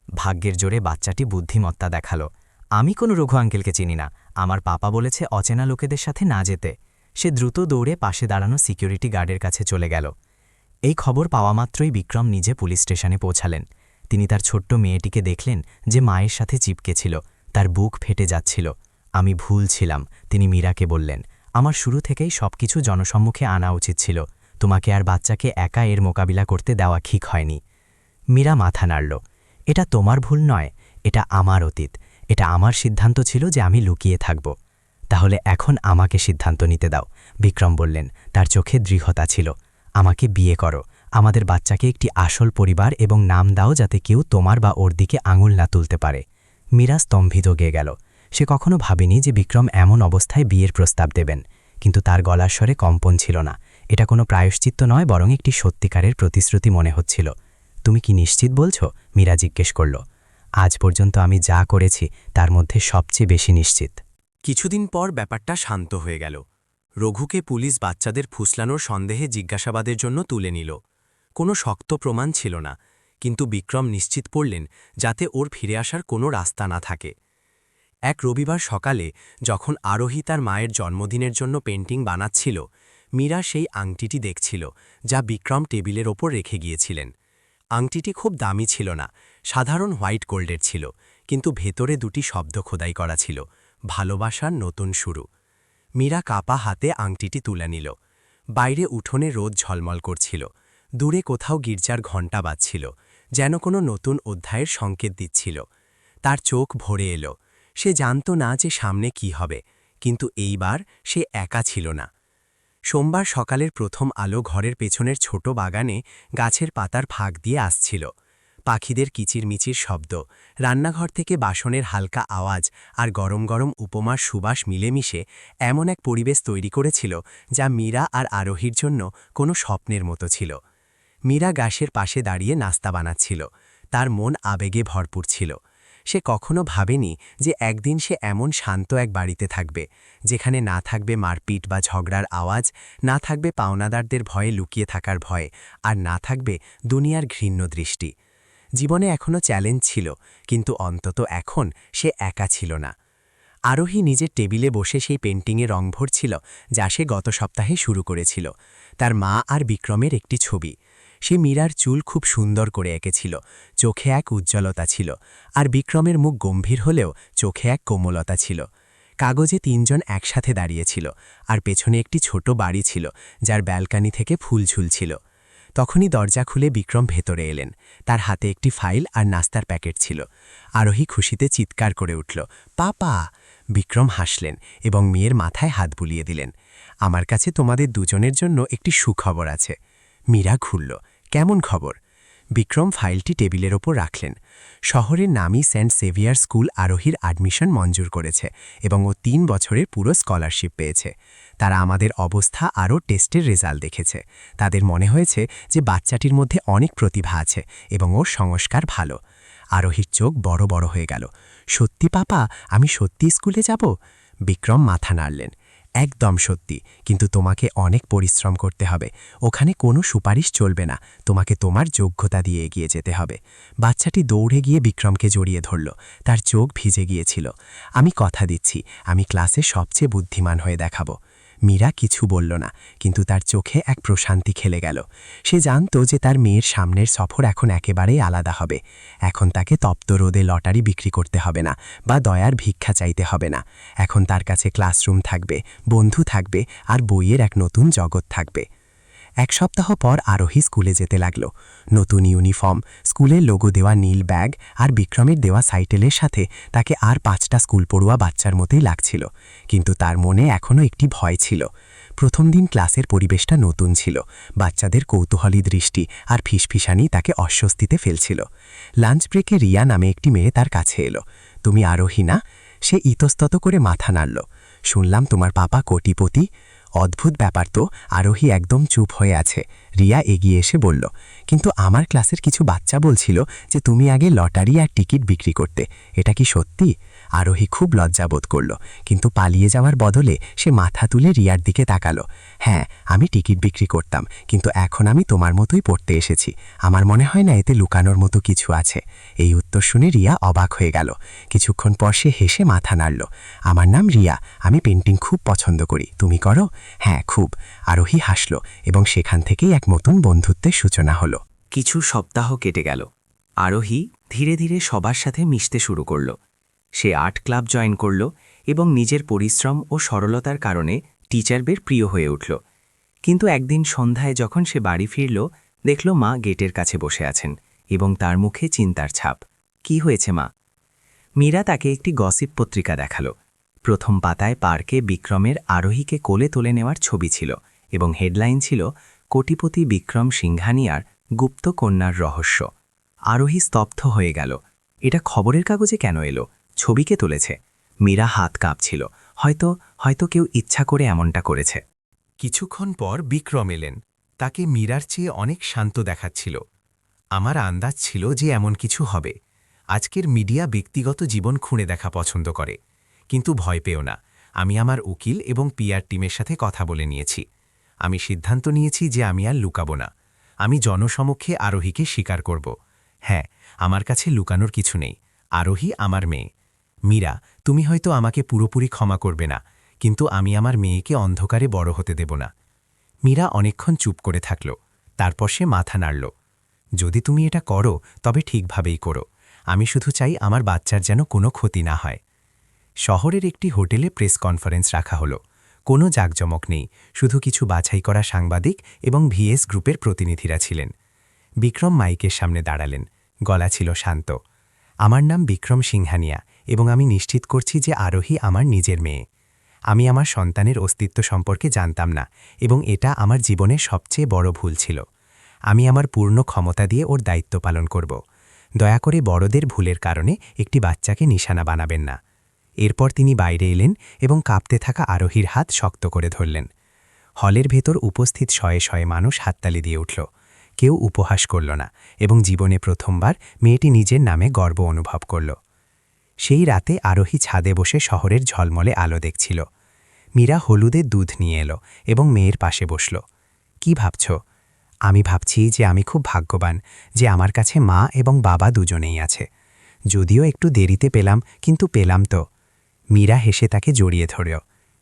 ভাগ্যের জোরে বাচ্চাটি বুদ্ধিমত্তা দেখালো। আমি কোনো রঘু আঙ্কেলকে চিনি না, আমার পাপা বলেছে অচেনা লোকেদের সাথে না যেতে। সে দ্রুত দৌড়ে পাশে দাঁড়ানো সিকিউরিটি গার্ডের কাছে চলে গেল। এই খবর পাওয়া মাত্রই বিক্রম নিজে পুলিশ স্টেশনে পৌঁছালেন। তিনি তার ছোট্ট মেয়েটিকে দেখলেন যে মায়ের সাথে চিপকে ছিল, তার বুক ফেটে যাচ্ছিল। আমি ভুল ছিলাম, তিনি মীরাকে বললেন। আমার শুরু থেকেই সবকিছু জনসম্মুখে আনা উচিত ছিল। তোমাকে আর বাচ্চাকে একা এর মোকাবিলা করতে দেওয়া ঠিক হয়নি। মীরা মাথা নাড়ল। এটা তোমার ভুল নয়, এটা আমার অতীত। এটা আমার সিদ্ধান্ত ছিল যে আমি লুকিয়ে থাকব। তাহলে এখন আমাকে সিদ্ধান্ত নিতে দাও, বিক্রম বললেন। তার চোখে দৃঢ়তা ছিল। আমাকে বিয়ে করো, আমাদের বাচ্চাকে একটি আসল পরিবার এবং নাম দাও যাতে কেউ তোমার বা ওর দিকে আঙুল না তুলতে পারে। মীরা স্তম্ভিত গিয়ে গেল। সে কখনো ভাবেনি যে বিক্রম এমন অবস্থায় বিয়ের প্রস্তাব দেবেন, কিন্তু তার গলার স্বরে কম্পন ছিল না। এটা কোনো প্রায়শ্চিত্ত নয়, বরং একটি সত্যিকারের প্রতিশ্রুতি মনে হচ্ছিল। তুমি কি নিশ্চিত বলছো? মীরা জিজ্ঞেস করল। আজ পর্যন্ত আমি যা করেছি তার মধ্যে সবচেয়ে বেশি নিশ্চিত। কিছুদিন পর ব্যাপারটা শান্ত হয়ে গেল। রঘুকে পুলিশ বাচ্চাদের ফুসলানোর সন্দেহে জিজ্ঞাসাবাদের জন্য তুলে নিল। কোনো শক্ত প্রমাণ ছিল না, কিন্তু বিক্রম নিশ্চিত পড়লেন যাতে ওর ফিরে আসার কোনো রাস্তা না থাকে। এক রবিবার সকালে যখন আরোহী তার মায়ের জন্মদিনের জন্য পেন্টিং বানাচ্ছিল, মীরা সেই আংটিটি দেখছিল যা বিক্রম টেবিলের ওপর রেখে গিয়েছিলেন। আংটিটি খুব দামি ছিল না, সাধারণ হোয়াইট গোল্ডের ছিল, কিন্তু ভেতরে দুটি শব্দ খোদাই করা ছিল, ভালোবাসার নতুন শুরু। মীরা কাপা হাতে আংটিটি তুলে নিল। বাইরে উঠোনে রোদ ঝলমল করছিল। দূরে কোথাও গির্জার ঘণ্টা বাজছিল, যেন কোনো নতুন অধ্যায়ের সংকেত দিচ্ছিল। তার চোখ ভরে এলো। সে জানত না যে সামনে কি হবে, কিন্তু এইবার সে একা ছিল না। সোমবার সকালের প্রথম আলো ঘরের পেছনের ছোট বাগানে গাছের পাতার ফাঁক দিয়ে আসছিল। পাখিদের কিচিরমিচির শব্দ, রান্নাঘর থেকে বাসনের হালকা আওয়াজ আর গরম গরম উপমার সুবাস মিলেমিশে এমন এক পরিবেশ তৈরি করেছিল যা মীরা আর আরোহীর জন্য কোনো স্বপ্নের মতো ছিল। মীরা গাছের পাশে দাঁড়িয়ে নাস্তা বানাচ্ছিল। তার মন আবেগে ভরপুর ছিল। সে কখনো ভাবেনি যে একদিন সে এমন শান্ত এক বাড়িতে থাকবে, যেখানে না থাকবে মারপিট বা ঝগড়ার আওয়াজ, না থাকবে পাওনাদারদের ভয়ে লুকিয়ে থাকার ভয়, আর না থাকবে দুনিয়ার ঘৃণ্য দৃষ্টি। জীবনে এখনও চ্যালেঞ্জ ছিল, কিন্তু অন্তত এখন সে একা ছিল না। আরোহী নিজের টেবিলে বসে সেই পেন্টিংয়ে রং ভরছিল যা সে গত সপ্তাহে শুরু করেছিল। তার মা আর বিক্রমের একটি ছবি। সে মীরার চুল খুব সুন্দর করে এঁকেছিল, চোখে এক উজ্জ্বলতা ছিল, আর বিক্রমের মুখ গম্ভীর হলেও চোখে এক কোমলতা ছিল। কাগজে তিনজন একসাথে দাঁড়িয়েছিল, আর পেছনে একটি ছোট বাড়ি ছিল যার ব্যালকানি থেকে ফুল ঝুলছিল। তখনই দরজা খুলে বিক্রম ভেতরে এলেন। তার হাতে একটি ফাইল আর নাস্তার প্যাকেট ছিল। আরোহী খুশিতে চিৎকার করে উঠল, পাপা! বিক্রম হাসলেন এবং মেয়ের মাথায় হাত বুলিয়ে দিলেন। আমার কাছে তোমাদের দুজনের জন্য একটি সুখবর আছে। মীরা ঘুরল, কেমন খবর? বিক্রম ফাইলটি টেবিলের ওপর রাখলেন। শহরের নামী সেন্ট সেভিয়ার স্কুল আরোহীর অ্যাডমিশন মঞ্জুর করেছে এবং ও ৩ বছরের পুরো স্কলারশিপ পেয়েছে। তারা আমাদের অবস্থা আরও টেস্টের রেজাল্ট দেখেছে। তাদের মনে হয়েছে যে বাচ্চাটির মধ্যে অনেক প্রতিভা আছে এবং ওর সংস্কার ভালো। আরোহীর চোখ বড় বড় হয়ে গেল। সত্যি পাপা, আমি সত্যি স্কুলে যাব? বিক্রম মাথা নাড়লেন। একদম সত্যি, কিন্তু তোমাকে অনেক পরিশ্রম করতে হবে। ওখানে কোনো সুপারিশ চলবে না, তোমাকে তোমার যোগ্যতা দিয়ে এগিয়ে যেতে হবে। বাচ্চাটি দৌড়ে গিয়ে বিক্রমকে জড়িয়ে ধরল। তার চোখ ভিজে গিয়েছিল। আমি কথা দিচ্ছি, আমি ক্লাসে সবচেয়ে বুদ্ধিমান হয়ে দেখাবো। মীরা কিছু বলল না, কিন্তু তার চোখে এক প্রশান্তি খেলে গেল। সে জানত যে তার মেয়ের সামনের সফর এখন একেবারেই আলাদা হবে। এখন তাকে তপ্ত রোদে লটারি বিক্রি করতে হবে না, বা দয়ার ভিক্ষা চাইতে হবে না। এখন তার কাছে ক্লাসরুম থাকবে, বন্ধু থাকবে, আর বইয়ের এক নতুন জগৎ থাকবে। 1 সপ্তাহ পর আরোহী স্কুলে যেতে লাগল। নতুন ইউনিফর্ম, স্কুলের লোগো দেওয়া নীল ব্যাগ আর বিক্রমের দেওয়া সাইকেলের সাথে তাকে আর 5টা স্কুল পড়ুয়া বাচ্চার মতোই লাগছিল। কিন্তু তার মনে এখনও একটি ভয় ছিল। প্রথম দিন ক্লাসের পরিবেশটা নতুন ছিল। বাচ্চাদের কৌতূহলী দৃষ্টি আর ফিসফিসানি তাকে অস্বস্তিতে ফেলছিল। লাঞ্চ ব্রেকে রিয়া নামে একটি মেয়ে তার কাছে এলো। তুমি আরোহী না? সে ইতস্তত করে মাথা নাড়ল। শুনলাম তোমার পাপা কোটিপতি। অদ্ভুত ব্যাপার তো। আরোহী একদম চুপ হয়ে আছে। রিয়া এগিয়ে এসে বলল, কিন্তু আমার ক্লাসের কিছু বাচ্চা বলছিল যে তুমি আগে লটারি আর টিকিট বিক্রি করতে। এটা কি সত্যি? আরোহী খুব লজ্জাবোধ করল, কিন্তু পালিয়ে যাওয়ার বদলে সে মাথা তুলে রিয়ার দিকে তাকালো। হ্যাঁ, আমি টিকিট বিক্রি করতাম, কিন্তু এখন আমি তোমার মতোই পড়তে এসেছি। আমার মনে হয় না এতে লুকানোর মতো কিছু আছে। এই উত্তর শুনে রিয়া অবাক হয়ে গেল। কিছুক্ষণ পর সে হেসে মাথা নাড়ল। আমার নাম রিয়া, আমি পেন্টিং খুব পছন্দ করি। তুমি করো? হ্যাঁ, খুব। আরোহী হাসল এবং সেখান থেকেই এক নতুন বন্ধুত্বের সূচনা হলো। কিছু সপ্তাহ কেটে গেল। আরোহী ধীরে ধীরে সবার সাথে মিশতে শুরু করল। সে আর্ট ক্লাব জয়েন করল এবং নিজের পরিশ্রম ও সরলতার কারণে টিচারদের প্রিয় হয়ে উঠল। কিন্তু একদিন সন্ধ্যায় যখন সে বাড়ি ফিরল, দেখল মা গেটের কাছে বসে আছেন এবং তার মুখে চিন্তার ছাপ। কি হয়েছে মা? মীরা তাকে একটি গসিপ পত্রিকা দেখাল। প্রথম পাতায় পার্কে বিক্রমের আরোহীকে কোলে তুলে নেওয়ার ছবি ছিল এবং হেডলাইন ছিল, কোটিপতি বিক্রম সিংঘানিয়ার গুপ্ত কন্যার রহস্য। আরোহী স্তব্ধ হয়ে গেল। এটা খবরের কাগজে কেন এলো? ছবিকে তুলেছে। মীরা হাত কাঁপছিল। হয়তো কেউ ইচ্ছা করে এমনটা করেছে। কিছুক্ষণ পর বিক্রম এলেন। তাকে মীরার চেয়ে অনেক শান্ত দেখাচ্ছিল। আমার আন্দাজ ছিল যে এমন কিছু হবে। আজকের মিডিয়া ব্যক্তিগত জীবন খুঁড়ে দেখা পছন্দ করে। কিন্তু ভয় পেও না, আমি আমার উকিল এবং পিআর টিমের সাথে কথা বলে নিয়েছি। আমি সিদ্ধান্ত নিয়েছি যে আমি আর লুকাবো না। আমি জনসমক্ষে আরোহীকে স্বীকার করব। হ্যাঁ, আমার কাছে লুকানোর কিছু নেই। আরোহী আমার মেয়ে। মীরা, তুমি হয়তো আমাকে পুরোপুরি ক্ষমা করবে না, কিন্তু আমি আমার মেয়েকে অন্ধকারে বড় হতে দেব না। মীরা অনেকক্ষণ চুপ করে থাকল। তারপর সে মাথা নাড়ল। যদি তুমি এটা করো তবে ঠিকভাবেই করো। আমি শুধু চাই আমার বাচ্চার যেন কোনো ক্ষতি না হয়। শহরের একটি হোটেলে প্রেস কনফারেন্স রাখা হলো। কোনো জাঁকজমক নেই, শুধু কিছু বাছাই করা সাংবাদিক এবং ভিএস গ্রুপের প্রতিনিধিরা ছিলেন। বিক্রম মাইকের সামনে দাঁড়ালেন, গলা ছিল শান্ত। আমার নাম বিক্রম সিংহানিয়া এবং আমি নিশ্চিত করছি যে আরোহী আমার নিজের মেয়ে। আমি আমার সন্তানের অস্তিত্ব সম্পর্কে জানতাম না এবং এটা আমার জীবনের সবচেয়ে বড় ভুল ছিল। আমি আমার পূর্ণ ক্ষমতা দিয়ে ওর দায়িত্ব পালন করব। দয়া করে বড়দের ভুলের কারণে একটি বাচ্চাকে নিশানা বানাবেন না। এরপর তিনি বাইরে এলেন এবং কাঁপতে থাকা আরোহীর হাত শক্ত করে ধরলেন। হলের ভেতর উপস্থিত শয়ে শয়ে মানুষ হাততালি দিয়ে উঠল। কেউ উপহাস করল না এবং জীবনে প্রথমবার মেয়েটি নিজের নামে গর্ব অনুভব করল। সেই রাতে আরোহী ছাদে বসে শহরের ঝলমলে আলো দেখছিল। মীরা হলুদের দুধ নিয়ে এলো এবং মেয়ের পাশে বসল। কি ভাবছ? আমি ভাবছি যে আমি খুব ভাগ্যবান যে আমার কাছে মা এবং বাবা দুজনেই আছে। যদিও একটু দেরিতে পেলাম, কিন্তু পেলাম তো। মীরা হেসে তাকে জড়িয়ে ধরল।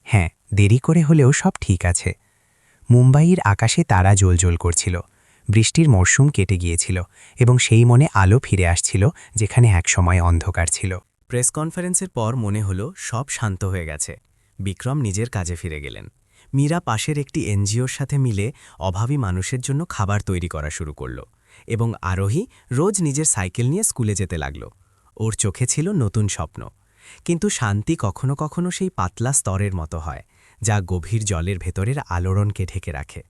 হ্যাঁ, দেরি করে হলেও সব ঠিক আছে। মুম্বাইয়ের আকাশে তারা জ্বলজ্বল করছিল। বৃষ্টির মরশুম কেটে গিয়েছিল এবং সেই মনে আলো ফিরে আসছিল যেখানে একসময় অন্ধকার ছিল। প্রেস কনফারেন্সের পর মনে হলো সব শান্ত হয়ে গেছে। বিক্রম নিজের কাজে ফিরে গেলেন। মীরা পাশের একটি এনজিওর সাথে মিলে অভাবী মানুষের জন্য খাবার তৈরি করা শুরু করল এবং আরোহী রোজ নিজের সাইকেল নিয়ে স্কুলে যেতে লাগল। ওর চোখে ছিল নতুন স্বপ্ন। কিন্তু শান্তি কখনো কখনো সেই পাতলা স্তরের মতো হয়, যা গভীর জলের ভেতরের আলোড়নকে ঢেকে রাখে।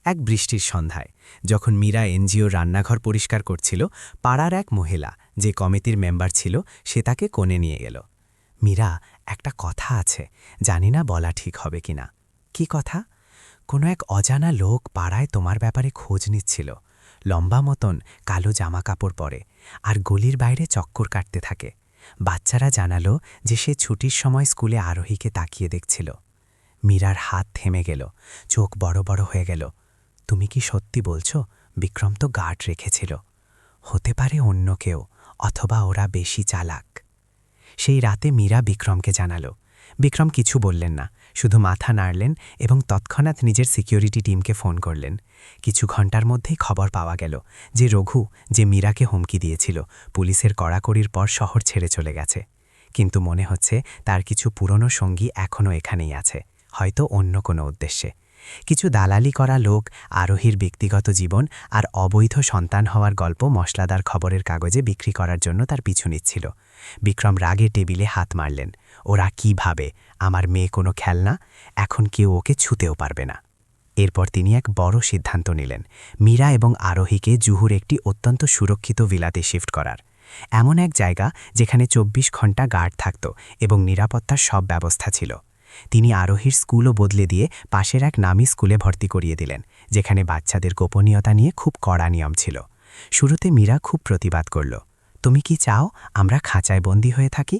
এক বৃষ্টির সন্ধ্যায় যখন মীরা এনজিও রান্নাঘর পরিষ্কার করছিল, পাড়ার এক মহিলা যে কমিটির মেম্বার ছিল সে তাকে কোণে নিয়ে গেল। মীরা, একটা কথা আছে, জানি না বলা ঠিক হবে কিনা। কি কথা? কোনো এক অজানা লোক পাড়ায় তোমার ব্যাপারে খোঁজ নিচ্ছিল। লম্বা মতন কালো জামা কাপড় পরে আর গলির বাইরে চক্কর কাটতে থাকে। বাচ্চারা জানালো যে সে ছুটির সময় স্কুলে আরোহীকে তাকিয়ে দেখছিল। মীরার হাত থেমে গেল, চোখ বড় বড় হয়ে গেল। তুমি কি সত্যি বলছো? বিক্রম তো গার্ড রেখেছিল। হতে পারে অন্য কেউ, অথবা ওরা বেশি চালাক। সেই রাতে মীরা বিক্রমকে জানালো। বিক্রম কিছু বললেন না, শুধু মাথা নাড়লেন এবং তৎক্ষণাৎ নিজের সিকিউরিটি টিমকে ফোন করলেন। কিছু ঘন্টার মধ্যেই খবর পাওয়া গেল যে রঘু, যে মীরাকে হুমকি দিয়েছিল, পুলিশের কড়াকড়ির পর শহর ছেড়ে চলে গেছে। কিন্তু মনে হচ্ছে তার কিছু পুরনো সঙ্গী এখনও এখানেই আছে, হয়তো অন্য কোনো উদ্দেশ্যে। কিছু দালালি করা লোক আরোহীর ব্যক্তিগত জীবন আর অবৈধ সন্তান হওয়ার গল্প মশলাদার খবরের কাগজে বিক্রি করার জন্য তার পিছু নিচ্ছিল। বিক্রম রাগে টেবিলে হাত মারলেন। ওরা কি ভাবে আমার মেয়ে কোনো খেলনা? এখন কেউ ওকে ছুঁতেও পারবে না। এরপর তিনি এক বড় সিদ্ধান্ত নিলেন, মীরা এবং আরোহীকে জুহুর একটি অত্যন্ত সুরক্ষিত ভিলাতে শিফট করার। এমন এক জায়গা যেখানে 24 ঘন্টা গার্ড থাকত এবং নিরাপত্তার সব ব্যবস্থা ছিল। তিনি আরোহীর স্কুলও বদলে দিয়ে পাশের এক নামী স্কুলে ভর্তি করিয়ে দিলেন, যেখানে বাচ্চাদের গোপনীয়তা নিয়ে খুব কড়া নিয়ম ছিল। শুরুতে মীরা খুব প্রতিবাদ করল। তুমি কি চাও আমরা খাঁচায় বন্দী হয়ে থাকি?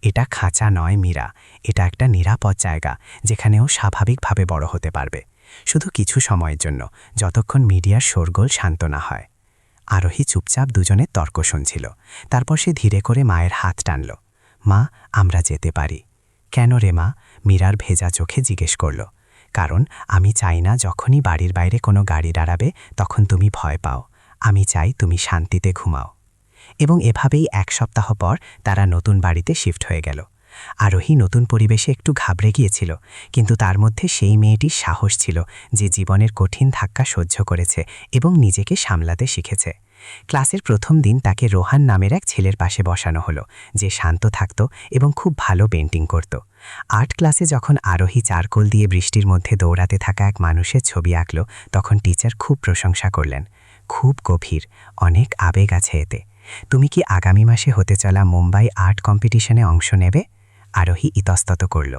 এটা খাঁচা নয় মীরা, এটা একটা নিরাপদ জায়গা যেখানেও স্বাভাবিকভাবে বড় হতে পারবে, শুধু কিছু সময়ের জন্য, যতক্ষণ মিডিয়ার শোরগোল শান্ত না হয়। আরোহী চুপচাপ দুজনের তর্ক শুনছিল। তারপর সে ধীরে করে মায়ের হাত টানল। মা, আমরা যেতে পারি। কেন রে মা? মীরার ভেজা চোখে জিজ্ঞেস করল। কারণ আমি চাই না যখনই বাড়ির বাইরে কোনো গাড়ি দাঁড়াবে তখন তুমি ভয় পাও। আমি চাই তুমি শান্তিতে ঘুমাও। এবং এভাবেই এক সপ্তাহ পর তারা নতুন বাড়িতে শিফট হয়ে গেল। আরোহী নতুন পরিবেশে একটু ঘাবড়ে গিয়েছিল, কিন্তু তার মধ্যে সেই মেয়েটির সাহস ছিল যে জীবনের কঠিন ধাক্কা সহ্য করেছে এবং নিজেকে সামলাতে শিখেছে। ক্লাসের প্রথম দিন তাকে রোহান নামের এক ছেলের পাশে বসানো হলো, যে শান্ত থাকত এবং খুব ভালো পেন্টিং করত। আর্ট ক্লাসে যখন আরোহী চারকোল দিয়ে বৃষ্টির মধ্যে দৌড়াতে থাকা এক মানুষের ছবি আঁকল, তখন টিচার খুব প্রশংসা করলেন। খুব গভীর, অনেক আবেগ আছে এতে। তুমি কি আগামী মাসে হতে চলা মুম্বাই আর্ট কম্পিটিশনে অংশ নেবে? আরোহী ইতস্তত করল।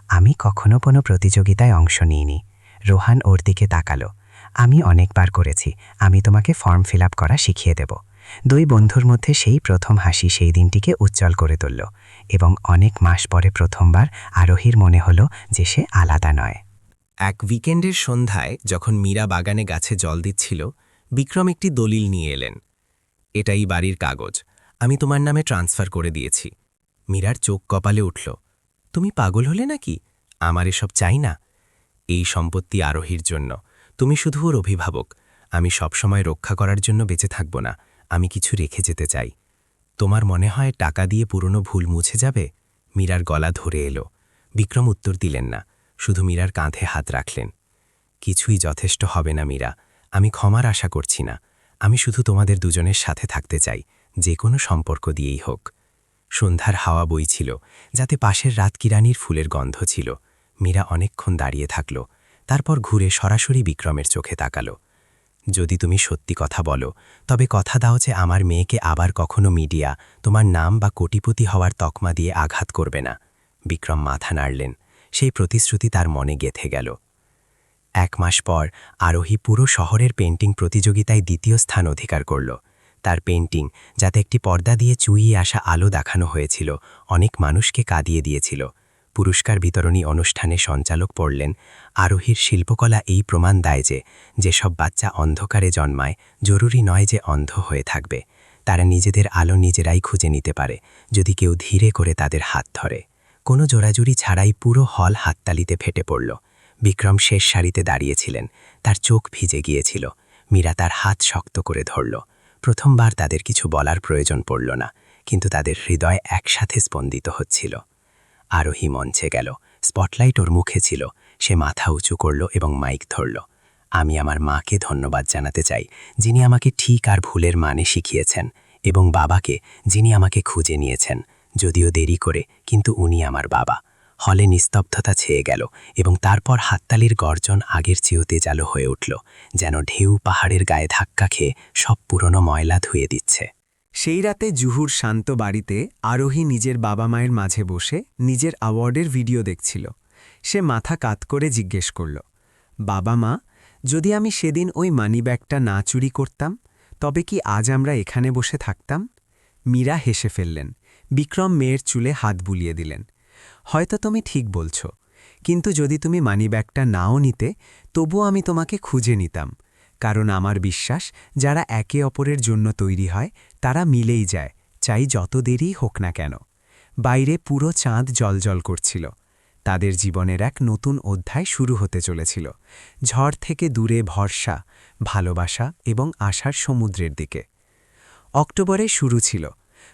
আমি কখনো কোনো প্রতিযোগিতায় অংশ নিইনি। রোহান ওর দিকে তাকালো। আমি অনেকবার করেছি, আমি তোমাকে ফর্ম ফিল আপ করা শিখিয়ে দেব। দুই বন্ধুর মধ্যে সেই প্রথম হাসি সেই দিনটিকে উজ্জ্বল করে তুলল এবং অনেক মাস পরে প্রথমবার আরোহীর মনে হলো যে সে আলাদা নয়। এক উইকেন্ডের সন্ধ্যায় যখন মীরা বাগানে গাছে জল দিচ্ছিল, বিক্রম একটি দলিল নিয়ে এলেন। এটাই বাড়ির কাগজ, আমি তোমার নামে ট্রান্সফার করে দিয়েছি। মীরার চোখ কপালে উঠল। তুমি পাগল হলে নাকি? আমার এসব চাই না। এই সম্পত্তি আরোহীর জন্য, তুমি শুধু ওর অভিভাবক। আমি সবসময় রক্ষা করার জন্য বেঁচে থাকব না, আমি কিছু রেখে যেতে চাই। তোমার মনে হয় টাকা দিয়ে পুরনো ভুল মুছে যাবে? মীরার গলা ধরে এলো। বিক্রম উত্তর দিলেন না, শুধু মীরার কাঁধে হাত রাখলেন। কিছুই যথেষ্ট হবে না মীরা, আমি ক্ষমার আশা করছি না। আমি শুধু তোমাদের দুজনের সাথে থাকতে চাই, যে কোনো সম্পর্ক দিয়েই হোক। সন্ধ্যার হাওয়া বইছিল, যাতে পাশের রাতকিরানির ফুলের গন্ধ ছিল। মীরা অনেকক্ষণ দাঁড়িয়ে থাকল, তারপর ঘুরে সরাসরি বিক্রমের চোখে তাকাল। যদি তুমি সত্যি কথা বলো, তবে কথা দাও যে আমার মেয়েকে আবার কখনো মিডিয়া তোমার নাম বা কোটিপতি হওয়ার তকমা দিয়ে আঘাত করবে না। বিক্রম মাথা নাড়লেন, সেই প্রতিশ্রুতি তার মনে গেঁথে গেল। 1 মাস পর আরোহী পুরো শহরের পেন্টিং প্রতিযোগিতায় 2য় স্থান অধিকার করল। তার পেন্টিং, যাতে একটি পর্দা দিয়ে চুইয়ে আসা আলো দেখানো হয়েছিল, অনেক মানুষকে কাঁদিয়ে দিয়েছিল। পুরস্কার বিতরণী অনুষ্ঠানে সঞ্চালক পড়লেন, আরোহীর শিল্পকলা এই প্রমাণ দেয় যে যেসব বাচ্চা অন্ধকারে জন্মায় জরুরি নয় যে অন্ধ হয়ে থাকবে। তারা নিজেদের আলো নিজেরাই খুঁজে নিতে পারে, যদি কেউ ধীরে করে তাদের হাত ধরে। কোনো জোড়াজুড়ি ছাড়াই পুরো হল হাততালিতে ফেটে পড়ল। বিক্রম শেষ সারিতে দাঁড়িয়েছিলেন, তার চোখ ভিজে গিয়েছিল। মীরা তার হাত শক্ত করে ধরল। প্রথমবার তাদের কিছু বলার প্রয়োজন পড়ল না, কিন্তু তাদের হৃদয় একসাথে স্পন্দিত হচ্ছিল। আরোহী মঞ্চে গেল, স্পটলাইট ওর মুখে ছিল। সে মাথা উঁচু করল এবং মাইক ধরল। আমি আমার মাকে ধন্যবাদ জানাতে চাই, যিনি আমাকে ঠিক আর ভুলের মানে শিখিয়েছেন, এবং বাবাকে, যিনি আমাকে খুঁজে নিয়েছেন, যদিও দেরি করে, কিন্তু উনি আমার বাবা। হলে নিস্তব্ধতা ছেয়ে গেল, এবং তারপর হাততালির গর্জন আগের চেয়েও তেজালো হয়ে উঠল, যেন ঢেউ পাহাড়ের গায়ে ধাক্কা খেয়ে সব পুরনো ময়লা ধুয়ে দিচ্ছে। সেই রাতে জুহুর শান্ত বাড়িতে আরোহী নিজের বাবা মায়ের মাঝে বসে নিজের অ্যাওয়ার্ডের ভিডিও দেখছিল। সে মাথা কাত করে জিজ্ঞেস করল, বাবা মা, যদি আমি সেদিন ওই মানিব্যাগটা না চুরি করতাম, তবে কি আজ আমরা এখানে বসে থাকতাম? মীরা হেসে ফেললেন। বিক্রম মেয়ের চুলে হাত বুলিয়ে দিলেন। হয়তো তুমি ঠিক বলছ, কিন্তু যদি তুমি মানিব্যাগটা নাও নিতে, তবুও আমি তোমাকে খুঁজে নিতাম। কারণ আমার বিশ্বাস, যারা একে অপরের জন্য তৈরি হয় তারা মিলেই যায়, চাই যত দেরি হোক না কেন। বাইরে পুরো চাঁদ জ্বলজ্বল করছিল। তাদের জীবনের এক নতুন অধ্যায় শুরু হতে চলেছিল, ঝড় থেকে দূরে ভরসা, ভালোবাসা এবং আশার সমুদ্রের দিকে। অক্টোবরে শুরু ছিল।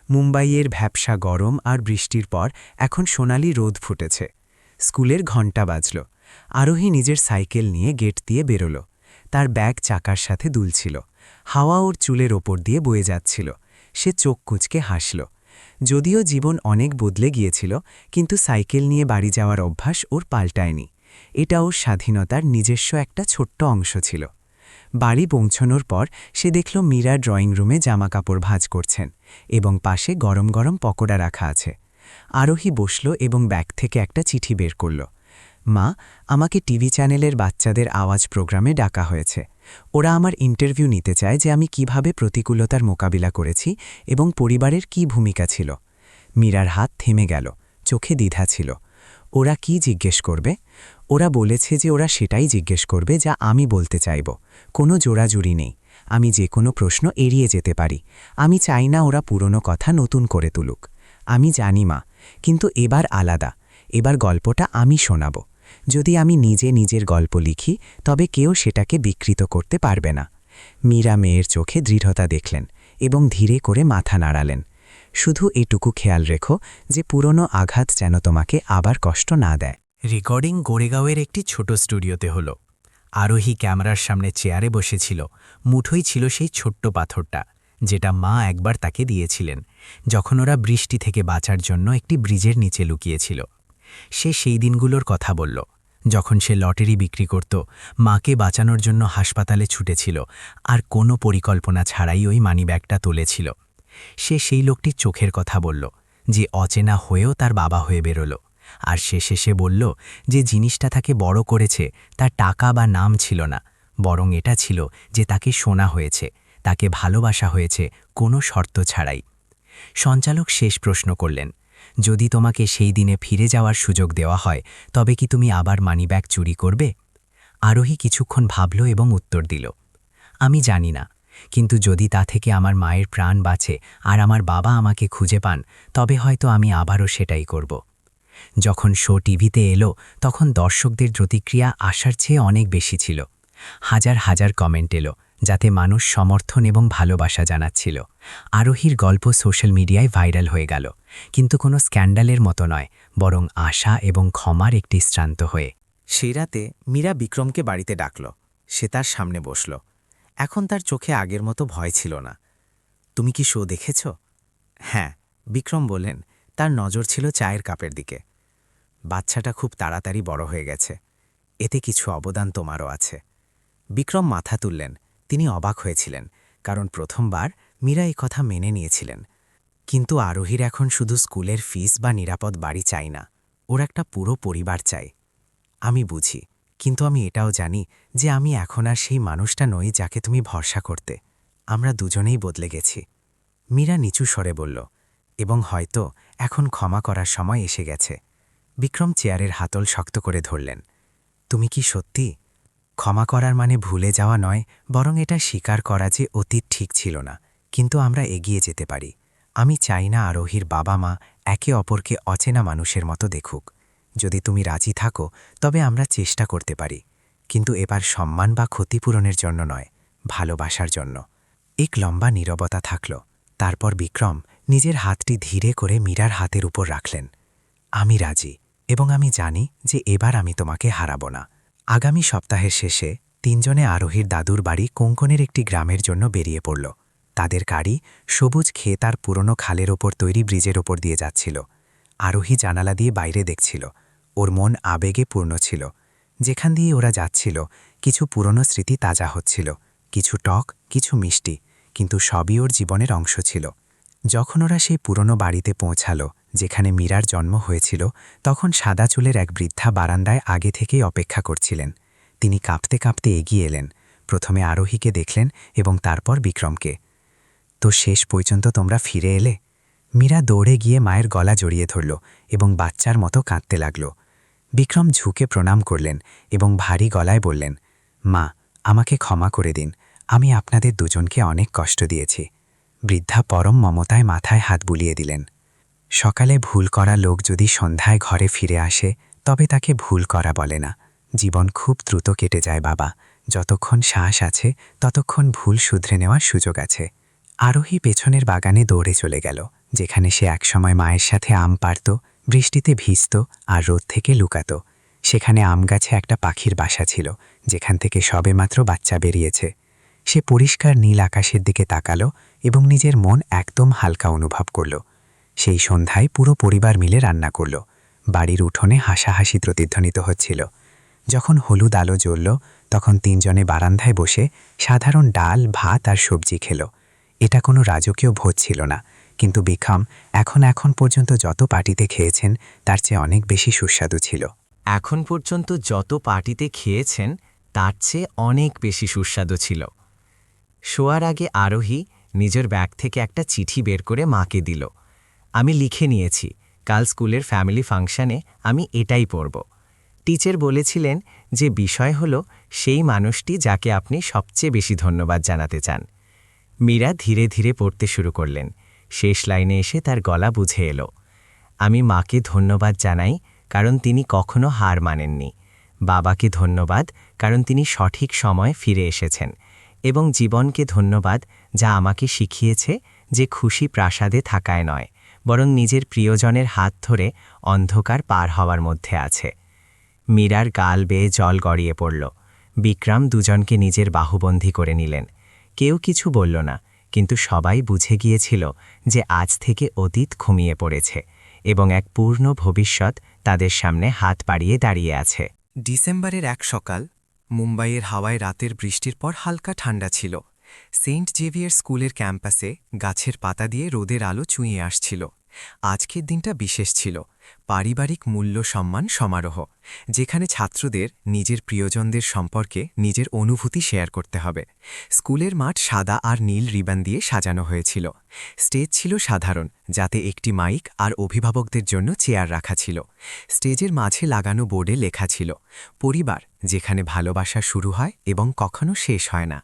মুম্বাইয়ের ভ্যাপসা গরম আর বৃষ্টির পর এখন সোনালি রোদ ফুটেছে। স্কুলের ঘণ্টা বাজল। আরোহী নিজের সাইকেল নিয়ে গেট দিয়ে বেরোল। তার ব্যাগ চাকার সাথে দুলছিল। হাওয়া ওর চুলের ওপর দিয়ে বয়ে যাচ্ছিল। সে চোখ কুঁচকে হাসল। যদিও জীবন অনেক বদলে গিয়েছিল, কিন্তু সাইকেল নিয়ে বাড়ি যাওয়ার অভ্যাস ওর পাল্টায়নি। এটা ওর স্বাধীনতার নিজস্ব একটা ছোট্ট অংশ ছিল। বাড়ি পৌঁছনোর পর সে দেখল মীরা ড্রয়িং রুমে জামাকাপড় ভাঁজ করছেন, এবং পাশে গরম গরম পকোড়া রাখা আছে। আরোহী বসল এবং ব্যাগ থেকে একটা চিঠি বের করল। মা, আমাকে টিভি চ্যানেলের বাচ্চাদের আওয়াজ প্রোগ্রামে ডাকা হয়েছে। ওরা আমার ইন্টারভিউ নিতে চায় যে আমি কিভাবে প্রতিকূলতার মোকাবিলা করেছি এবং পরিবারের কি ভূমিকা ছিল। মীরার হাত থেমে গেল, চোখে দ্বিধা ছিল। ওরা কি জিজ্ঞেস করবে? ওরা বলেছে যে ওরা সেটাই জিজ্ঞেস করবে যা আমি বলতে চাইব। কোনো জোড়াজুড়ি নেই। আমি যে কোনো প্রশ্ন এড়িয়ে যেতে পারি। আমি চাই না ওরা পুরনো কথা নতুন করে তুলুক। আমি জানি মা, কিন্তু এবার আলাদা। এবার গল্পটা আমি শোনাব। যদি আমি নিজে নিজের গল্প লিখি, তবে কেউ সেটাকে বিকৃত করতে পারবে না। মীরা মেয়ের চোখে দৃঢ়তা দেখলেন এবং ধীরে করে মাথা নাড়ালেন। শুধু এটুকু খেয়াল রেখো যে পুরনো আঘাত যেন তোমাকে আবার কষ্ট না দেয়। রেকর্ডিং গোরেগাঁওয়ের একটি ছোট স্টুডিওতে হলো। আরোহী ক্যামেরার সামনে চেয়ারে বসেছিল। মুঠোই ছিল সেই ছোট্ট পাথরটা, যেটা মা একবার তাকে দিয়েছিলেন, যখন ওরা বৃষ্টি থেকে বাঁচার জন্য একটি ব্রিজের নিচে লুকিয়েছিল। সে সেই দিনগুলোর কথা বলল, যখন সে লটারি বিক্রি করত, মাকে বাঁচানোর জন্য হাসপাতালে ছুটেছিল, আর কোনো পরিকল্পনা ছাড়াই ওই মানিব্যাগটা তুলেছিল। সে সেই লোকটির চোখের কথা বলল, যে অচেনা হয়েও তার বাবা হয়ে বেরোল। আর শেষে বলল যে জিনিসটা তাকে বড় করেছে তার টাকা বা নাম ছিল না, বরং এটা ছিল যে তাকে শোনা হয়েছে, তাকে ভালোবাসা হয়েছে কোনো শর্ত ছাড়াই। সঞ্চালক শেষ প্রশ্ন করলেন, যদি তোমাকে সেই দিনে ফিরে যাওয়ার সুযোগ দেওয়া হয়, তবে কি তুমি আবার মানিব্যাগ চুরি করবে? আরোহী কিছুক্ষণ ভাবল এবং উত্তর দিল, আমি জানি না, কিন্তু যদি তা থেকে আমার মায়ের প্রাণ বাঁচে আর আমার বাবা আমাকে খুঁজে পান, তবে হয়তো আমি আবারও সেটাই করব। যখন শো টিভিতে এলো, তখন দর্শকদের প্রতিক্রিয়া আশার চেয়ে অনেক বেশি ছিল। হাজার হাজার কমেন্ট এলো, যাতে মানুষ সমর্থন এবং ভালোবাসা জানাচ্ছিল। আরোহীর গল্প সোশ্যাল মিডিয়ায় ভাইরাল হয়ে গেল, কিন্তু কোনো স্ক্যান্ডালের মতো নয়, বরং আশা এবং ক্ষমার একটি শ্রান্ত হয়ে। সেই রাতে মীরা বিক্রমকে বাড়িতে ডাকল। সে তার সামনে বসল। এখন তার চোখে আগের মতো ভয় ছিল না। তুমি কি শো দেখেছ? হ্যাঁ, বিক্রম বললেন। তার নজর ছিল চায়ের কাপের দিকে। বাচ্চাটা খুব তাড়াতাড়ি বড় হয়ে গেছে। এতে কিছু অবদান তোমারও আছে। বিক্রম মাথা তুললেন। তিনি অবাক হয়েছিলেন, কারণ প্রথমবার মীরা এই কথা মেনে নিয়েছিলেন। কিন্তু আরোহীর এখন শুধু স্কুলের ফিস বা নিরাপদ বাড়ি চাই না, ওর একটা পুরো পরিবার চাই। আমি বুঝি, কিন্তু আমি এটাও জানি যে আমি এখন আর সেই মানুষটা নই যাকে তুমি ভরসা করতে। আমরা দুজনেই বদলে গেছি। মীরা নিচু স্বরে বলল, এবং হয়তো এখন ক্ষমা করার সময় এসে গেছে। বিক্রম চেয়ারের হাতল শক্ত করে ধরলেন। তুমি কি সত্যি? ক্ষমা করার মানে ভুলে যাওয়া নয়, বরং এটা স্বীকার করা যে অতীত ঠিক ছিল না, কিন্তু আমরা এগিয়ে যেতে পারি। আমি চাই না আরোহীর বাবা মা একে অপরকে অচেনা মানুষের মতো দেখুক। যদি তুমি রাজি থাকো তবে আমরা চেষ্টা করতে পারি, কিন্তু এবার সম্মান বা ক্ষতিপূরণের জন্য নয়, ভালোবাসার জন্য। এক লম্বা নীরবতা থাকল। তারপর বিক্রম নিজের হাতটি ধীরে করে মীরার হাতের উপর রাখলেন। আমি রাজি, এবং আমি জানি যে এবার আমি তোমাকে হারাব না। আগামী সপ্তাহের শেষে তিনজনে আরোহীর দাদুর বাড়ি কোঙ্কনের একটি গ্রামের জন্য বেরিয়ে পড়ল। তাদের গাড়ি সবুজ ক্ষেত আর পুরনো খালের ওপর তৈরি ব্রিজের ওপর দিয়ে যাচ্ছিল। আরোহী জানালা দিয়ে বাইরে দেখছিল। ওর মন আবেগে পূর্ণ ছিল। যেখান দিয়ে ওরা যাচ্ছিল, কিছু পুরনো স্মৃতি তাজা হচ্ছিল, কিছু টক, কিছু মিষ্টি, কিন্তু সবই ওর জীবনের অংশ ছিল। যখন ওরা সেই পুরনো বাড়িতে পৌঁছালো যেখানে মীরার জন্ম হয়েছিল, তখন সাদা চুলের এক বৃদ্ধা বারান্দায় আগে থেকেই অপেক্ষা করছিলেন। তিনি কাঁপতে কাঁপতে এগিয়ে এলেন। প্রথমে আরোহীকে দেখলেন এবং তারপর বিক্রমকে। তো শেষ পর্যন্ত তোমরা ফিরে এলে? মীরা দৌড়ে গিয়ে মায়ের গলা জড়িয়ে ধরল এবং বাচ্চার মতো কাঁদতে লাগল। বিক্রম ঝুঁকে প্রণাম করলেন এবং ভারী গলায় বললেন, মা, আমাকে ক্ষমা করে দিন। আমি আপনাদের দুজনকে অনেক কষ্ট দিয়েছি। বৃদ্ধা পরম মমতায় মাথায় হাত বুলিয়ে দিলেন। সকালে ভুল করা লোক যদি সন্ধ্যায় ঘরে ফিরে আসে, তবে তাকে ভুল করা বলে না। জীবন খুব দ্রুত কেটে যায় বাবা। যতক্ষণ শ্বাস আছে ততক্ষণ ভুল শুধরে নেওয়ার সুযোগ আছে। আরোহী পেছনের বাগানে দৌড়ে চলে গেল, যেখানে সে একসময় মায়ের সাথে আম পাড়ত, বৃষ্টিতে ভিজত আর রোদ থেকে লুকাত। সেখানে আম গাছে একটা পাখির বাসা ছিল, যেখান থেকে সবেমাত্র বাচ্চা বেরিয়েছে। সে পরিষ্কার নীল আকাশের দিকে তাকালো এবং নিজের মন একদম হালকা অনুভব করল। সেই সন্ধ্যায় পুরো পরিবার মিলে রান্না করল। বাড়ির উঠোনে হাসাহাসি প্রতিধ্বনিত হচ্ছিল। যখন হলুদ আলো জ্বলল, তখন তিনজনে বারান্দায় বসে সাধারণ ডাল, ভাত আর সবজি খেল। এটা কোনো রাজকীয় ভোজ ছিল না, কিন্তু বিক্রম এখন পর্যন্ত যত পার্টিতে খেয়েছেন তার চেয়ে অনেক বেশি সুস্বাদু ছিল। এখন পর্যন্ত যত পার্টিতে খেয়েছেন তার চেয়ে অনেক বেশি সুস্বাদু ছিল। শোয়ার আগে আরোহী নিজের ব্যাগ থেকে একটা চিঠি বের করে মাকে দিল। আমি লিখে নিয়েছি, কাল স্কুলের ফ্যামিলি ফাংশনে আমি এটাই পড়ব। টিচার বলেছিলেন যে বিষয় হল সেই মানুষটি যাকে আপনি সবচেয়ে বেশি ধন্যবাদ জানাতে চান। মীরা ধীরে ধীরে পড়তে শুরু করলেন। শেষ লাইনে এসে তার গলা বুঝে এলো। আমি মাকে ধন্যবাদ জানাই, কারণ তিনি কখনো হার মানেননি। বাবাকে ধন্যবাদ, কারণ তিনি সঠিক সময়ে ফিরে এসেছেন। এবং জীবনকে ধন্যবাদ, যা আমাকে শিখিয়েছে যে খুশি প্রাসাদে থাকায় নয়, বরং নিজের প্রিয়জনের হাত ধরে অন্ধকার পার হওয়ার মধ্যে আছে। মীরার গাল বেয়ে জল গড়িয়ে পড়ল। বিক্রম দুজনকে নিজের বাহুবন্ধী করে নিলেন। কেউ কিছু বলল না, কিন্তু সবাই বুঝে গিয়েছিল যে আজ থেকে অতীত ঘুমিয়ে পড়েছে এবং এক পূর্ণ ভবিষ্যৎ তাদের সামনে হাত বাড়িয়ে দাঁড়িয়ে আছে। ডিসেম্বরের এক সকাল, মুম্বাইয়ের হাওয়ায় রাতের বৃষ্টির পর হালকা ঠান্ডা ছিল। সেন্ট জেভিয়ার স্কুলের ক্যাম্পাসে গাছের পাতা দিয়ে রোদের আলো চুঁয়ে আসছিল। আজকের দিনটা বিশেষ ছিল, পারিবারিক মূল্য সম্মান সমারোহ, যেখানে ছাত্রদের নিজের প্রিয়জনদের সম্পর্কে নিজের অনুভূতি শেয়ার করতে হবে। স্কুলের মাঠ সাদা আর নীল রিবান দিয়ে সাজানো হয়েছিল। স্টেজ ছিল সাধারণ, যাতে একটি মাইক আর অভিভাবকদের জন্য চেয়ার রাখা ছিল। স্টেজের মাঝে লাগানো বোর্ডে লেখা ছিল, পরিবার, যেখানে ভালোবাসা শুরু হয় এবং কখনো শেষ হয় না।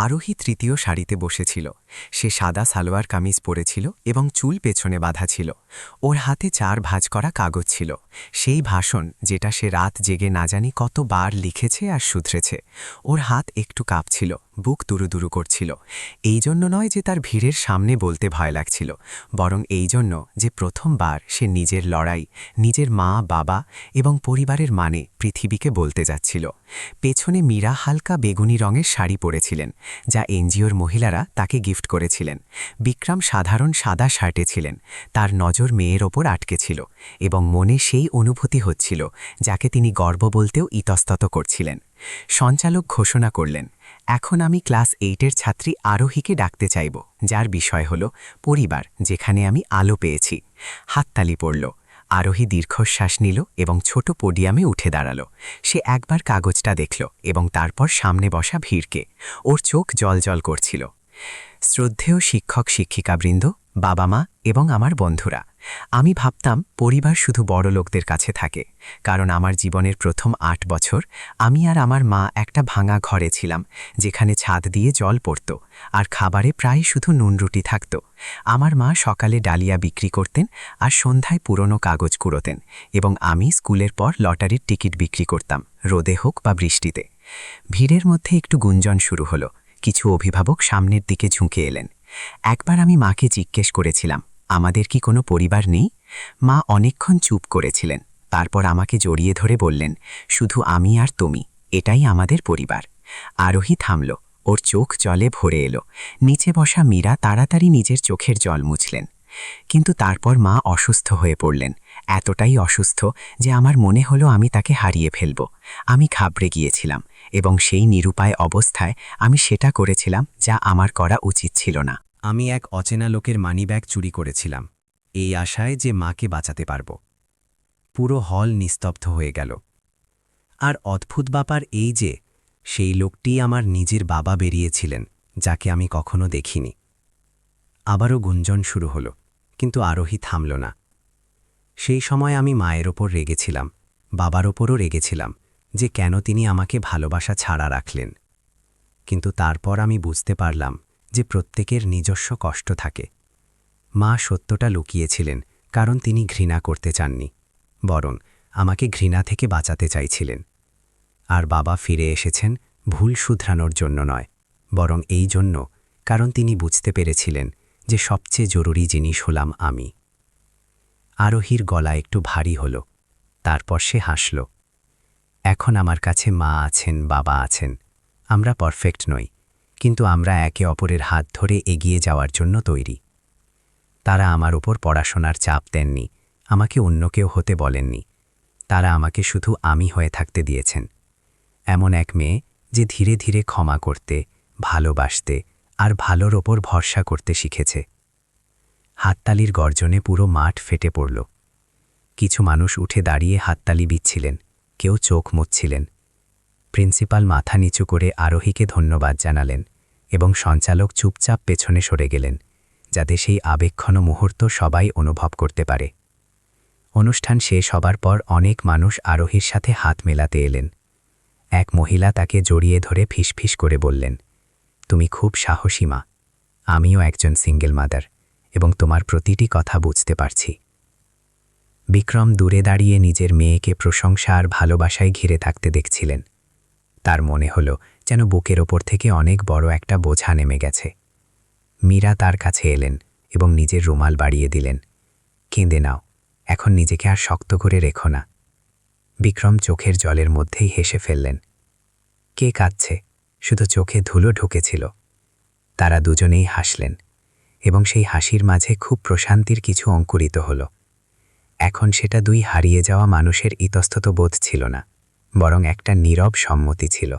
আরোহী তৃতীয় সারিতে বসেছিল। সে সাদা সালোয়ার কামিজ পরেছিল এবং চুল পেছনে বাঁধা ছিল। ওর হাতে 4 ভাঁজ করা কাগজ ছিল, সেই ভাষণ যেটা সে রাত জেগে না জানি কতবার লিখেছে আর শুধরেছে। ওর হাত একটু কাঁপছিল, বুক দুরুদুরু করছিল। এই জন্য নয় যে তার ভিড়ের সামনে বলতে ভয় লাগছিল, বরং এই জন্য যে প্রথমবার সে নিজের লড়াই, নিজের মা, বাবা এবং পরিবারের মানে পৃথিবীকে বলতে যাচ্ছিল। পেছনে মীরা হালকা বেগুনি রঙের শাড়ি পরেছিলেন, যা এনজিওর মহিলারা তাকে গিফট করেছিলেন। বিক্রম সাধারণ সাদা শার্টে ছিলেন, তার নজর মেয়ের ওপর আটকে ছিল এবং মনে সেই অনুভূতি হচ্ছিল যাকে তিনি গর্ব বলতেও ইতস্তত করছিলেন। সঞ্চালক ঘোষণা করলেন, এখন আমি ক্লাস 8-এর ছাত্রী আরোহীকে ডাকতে চাইব, যার বিষয় হল পরিবার, যেখানে আমি আলো পেয়েছি। হাততালি পড়ল। আরোহী দীর্ঘশ্বাস নিল এবং ছোট পোডিয়ামে উঠে দাঁড়াল। সে একবার কাগজটা দেখল এবং তারপর সামনে বসা ভিড়কে। ওর চোখ জলজল করছিল। শ্রদ্ধেয় শিক্ষক শিক্ষিকাবৃন্দ, বাবা মা এবং আমার বন্ধুরা, আমি ভাবতাম পরিবার শুধু বড় লোকদের কাছে থাকে, কারণ আমার জীবনের প্রথম 8 বছর আমি আর আমার মা একটা ভাঙা ঘরে ছিলাম, যেখানে ছাদ দিয়ে জল পড়ত আর খাবারে প্রায় শুধু নুন রুটি থাকত। আমার মা সকালে ডালিয়া বিক্রি করতেন আর সন্ধ্যায় পুরনো কাগজ কুড়োতেন, এবং আমি স্কুলের পর লটারির টিকিট বিক্রি করতাম, রোদে হোক বা বৃষ্টিতে। ভিড়ের মধ্যে একটু গুঞ্জন শুরু হলো। কিছু অভিভাবক সামনের দিকে ঝুঁকে এলেন। একবার আমি মাকে জিজ্ঞেস করেছিলাম, আমাদের কি কোনো পরিবার নেই? মা অনেকক্ষণ চুপ করেছিলেন, তারপর আমাকে জড়িয়ে ধরে বললেন, শুধু আমি আর তুমি, এটাই আমাদের পরিবার। আরোহী থামল, ওর চোখ জলে ভরে এলো। নিচে বসা মীরা তাড়াতাড়ি নিজের চোখের জল মুছলেন। কিন্তু তারপর মা অসুস্থ হয়ে পড়লেন, এতটাই অসুস্থ যে আমার মনে হলো আমি তাকে হারিয়ে ফেলব। আমি ঘাবড়ে গিয়েছিলাম এবং সেই নিরুপায় অবস্থায় আমি সেটা করেছিলাম যা আমার করা উচিত ছিল না। আমি এক অচেনা লোকের মানিব্যাগ চুরি করেছিলাম, এই আশায় যে মাকে বাঁচাতে পারব। পুরো হল নিস্তব্ধ হয়ে গেল। আর অদ্ভুত ব্যাপার এই যে সেই লোকটি আমার নিজের বাবা বেরিয়েছিলেন, যাকে আমি কখনো দেখিনি। আবারও গুঞ্জন শুরু হলো, কিন্তু আরোহী থামল না। সেই সময় আমি মায়ের ওপর রেগেছিলাম, বাবার ওপরও রেগেছিলাম যে কেন তিনি আমাকে ভালোবাসা ছাড়া রাখলেন। কিন্তু তারপর আমি বুঝতে পারলাম যে প্রত্যেকের নিজস্ব কষ্ট থাকে। মা সত্যটা লুকিয়েছিলেন কারণ তিনি ঘৃণা করতে চাননি, বরং আমাকে ঘৃণা থেকে বাঁচাতে চাইছিলেন। আর বাবা ফিরে এসেছেন ভুল শুধরানোর জন্য নয়, বরং এই জন্য কারণ তিনি বুঝতে পেরেছিলেন যে সবচেয়ে জরুরি জিনিস হলাম আমি। আরোহীর গলা একটু ভারী হল, তারপর সে হাসল। এখন আমার কাছে মা আছেন, বাবা আছেন। আমরা পারফেক্ট নই, কিন্তু আমরা একে অপরের হাত ধরে এগিয়ে যাওয়ার জন্য তৈরি। তারা আমার ওপর পড়াশোনার চাপ দেননি, আমাকে অন্য কেউ হতে বলেননি। তারা আমাকে শুধু আমি হয়ে থাকতে দিয়েছেন। এমন এক মেয়ে যে ধীরে ধীরে ক্ষমা করতে, ভালোবাসতে আর ভালোর ওপর ভরসা করতে শিখেছে। হাততালির গর্জনে পুরো মাঠ ফেটে পড়ল। কিছু মানুষ উঠে দাঁড়িয়ে হাততালি দিচ্ছিলেন, কেউ চোখ মুছছিলেন। প্রিন্সিপাল মাথা নিচু করে আরোহীকে ধন্যবাদ জানালেন এবং সঞ্চালক চুপচাপ পেছনে সরে গেলেন, যাতে সেই আবেগঘন মুহূর্ত সবাই অনুভব করতে পারে। অনুষ্ঠান শেষ হবার পর অনেক মানুষ আরোহীর সাথে হাত মেলাতে এলেন। এক মহিলা তাকে জড়িয়ে ধরে ফিসফিস করে বললেন, তুমি খুব সাহসী মা। আমিও একজন সিঙ্গেল মাদার এবং তোমার প্রতিটি কথা বুঝতে পারছি। বিক্রম দূরে দাঁড়িয়ে নিজের মেয়েকে প্রশংসা আর ভালোবাসায় ঘিরে থাকতে দেখছিলেন। তার মনে হল যেন বুকের ওপর থেকে অনেক বড় একটা বোঝা নেমে গেছে। মীরা তার কাছে এলেন এবং নিজের রুমাল বাড়িয়ে দিলেন। কেঁদে নাও, এখন নিজেকে আর শক্ত করে রেখো না। বিক্রম চোখের জলের মধ্যেই হেসে ফেললেন। কে কাঁদছে? শুধু চোখে ধুলো ঢুকেছিল। তারা দুজনেই হাসলেন এবং সেই হাসির মাঝে খুব প্রশান্তির কিছু অঙ্কুরিত হল। এখন সেটা দুই হারিয়ে যাওয়া মানুষের ইতস্তত বোধ ছিল না, বরং একটা নীরব সম্মতি ছিল।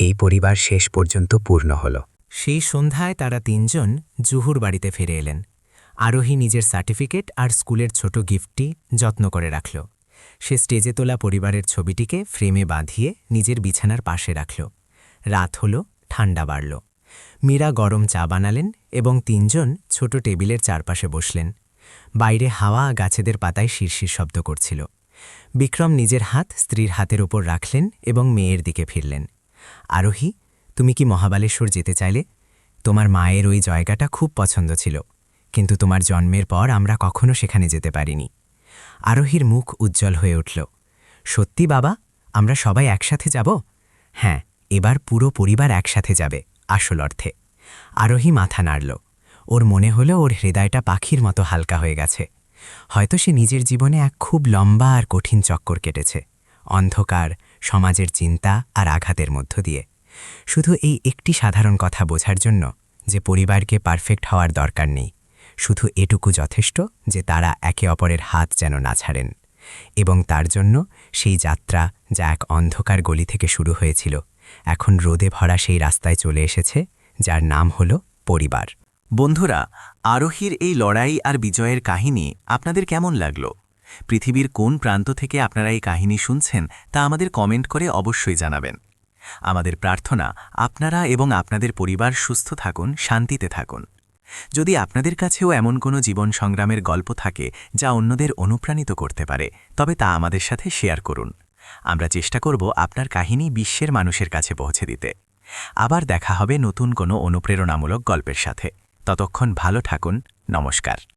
এই পরিবার শেষ পর্যন্ত পূর্ণ হল। সেই সন্ধ্যায় তারা 3 জন জুহুর বাড়িতে ফিরে এলেন। আরোহী নিজের সার্টিফিকেট আর স্কুলের ছোট গিফটটি যত্ন করে রাখল। সে স্টেজে তোলা পরিবারের ছবিটিকে ফ্রেমে বাঁধিয়ে নিজের বিছানার পাশে রাখল। রাত হল, ঠান্ডা বাড়ল। মীরা গরম চা বানালেন এবং 3 জন ছোট টেবিলের চারপাশে বসলেন। বাইরে হাওয়া গাছেদের পাতায় শিরশির শব্দ করছিল। বিক্রম নিজের হাত স্ত্রীর হাতের ওপর রাখলেন এবং মেয়ের দিকে ফিরলেন। আরোহী, তুমি কি মহাবালেশ্বর যেতে চাইলে? তোমার মায়ের ওই জায়গাটা খুব পছন্দ ছিল, কিন্তু তোমার জন্মের পর আমরা কখনো সেখানে যেতে পারিনি। আরোহীর মুখ উজ্জ্বল হয়ে উঠল। সত্যি বাবা, আমরা সবাই একসাথে যাব? হ্যাঁ, এবার পুরো পরিবার একসাথে যাবে, আসল অর্থে। আরোহী মাথা নাড়ল। ওর মনে হলো ওর হৃদয়টা পাখির মতো হালকা হয়ে গেছে। হয়তো সে নিজের জীবনে এক খুব লম্বা আর কঠিন চক্কর কেটেছে, অন্ধকার, সমাজের চিন্তা আর আঘাতের মধ্য দিয়ে। শুধু এই একটি সাধারণ কথা বোঝার জন্য যে পরিবারকে পারফেক্ট হওয়ার দরকার নেই, শুধু এটুকু যথেষ্ট যে তারা একে অপরের হাত যেন না ছাড়েন। এবং তার জন্য সেই যাত্রা, যা এক অন্ধকার গলি থেকে শুরু হয়েছিল, এখন রোদে ভরা সেই রাস্তায় চলে এসেছে, যার নাম হল পরিবার। বন্ধুরা, আরোহীর এই লড়াই আর বিজয়ের কাহিনী আপনাদের কেমন লাগলো? পৃথিবীর কোন প্রান্ত থেকে আপনারা এই কাহিনী শুনছেন তা আমাদের কমেন্ট করে অবশ্যই জানাবেন। আমাদের প্রার্থনা আপনারা এবং আপনাদের পরিবার সুস্থ থাকুন, শান্তিতে থাকুন। যদি আপনাদের কাছেও এমন কোনো জীবন সংগ্রামের গল্প থাকে যা অন্যদের অনুপ্রাণিত করতে পারে, তবে তা আমাদের সাথে শেয়ার করুন। আমরা চেষ্টা করব আপনার কাহিনী বিশ্বের মানুষের কাছে পৌঁছে দিতে। আবার দেখা হবে নতুন কোনো অনুপ্রেরণামূলক গল্পের সাথে। ততক্ষণ ভালো থাকুন। নমস্কার।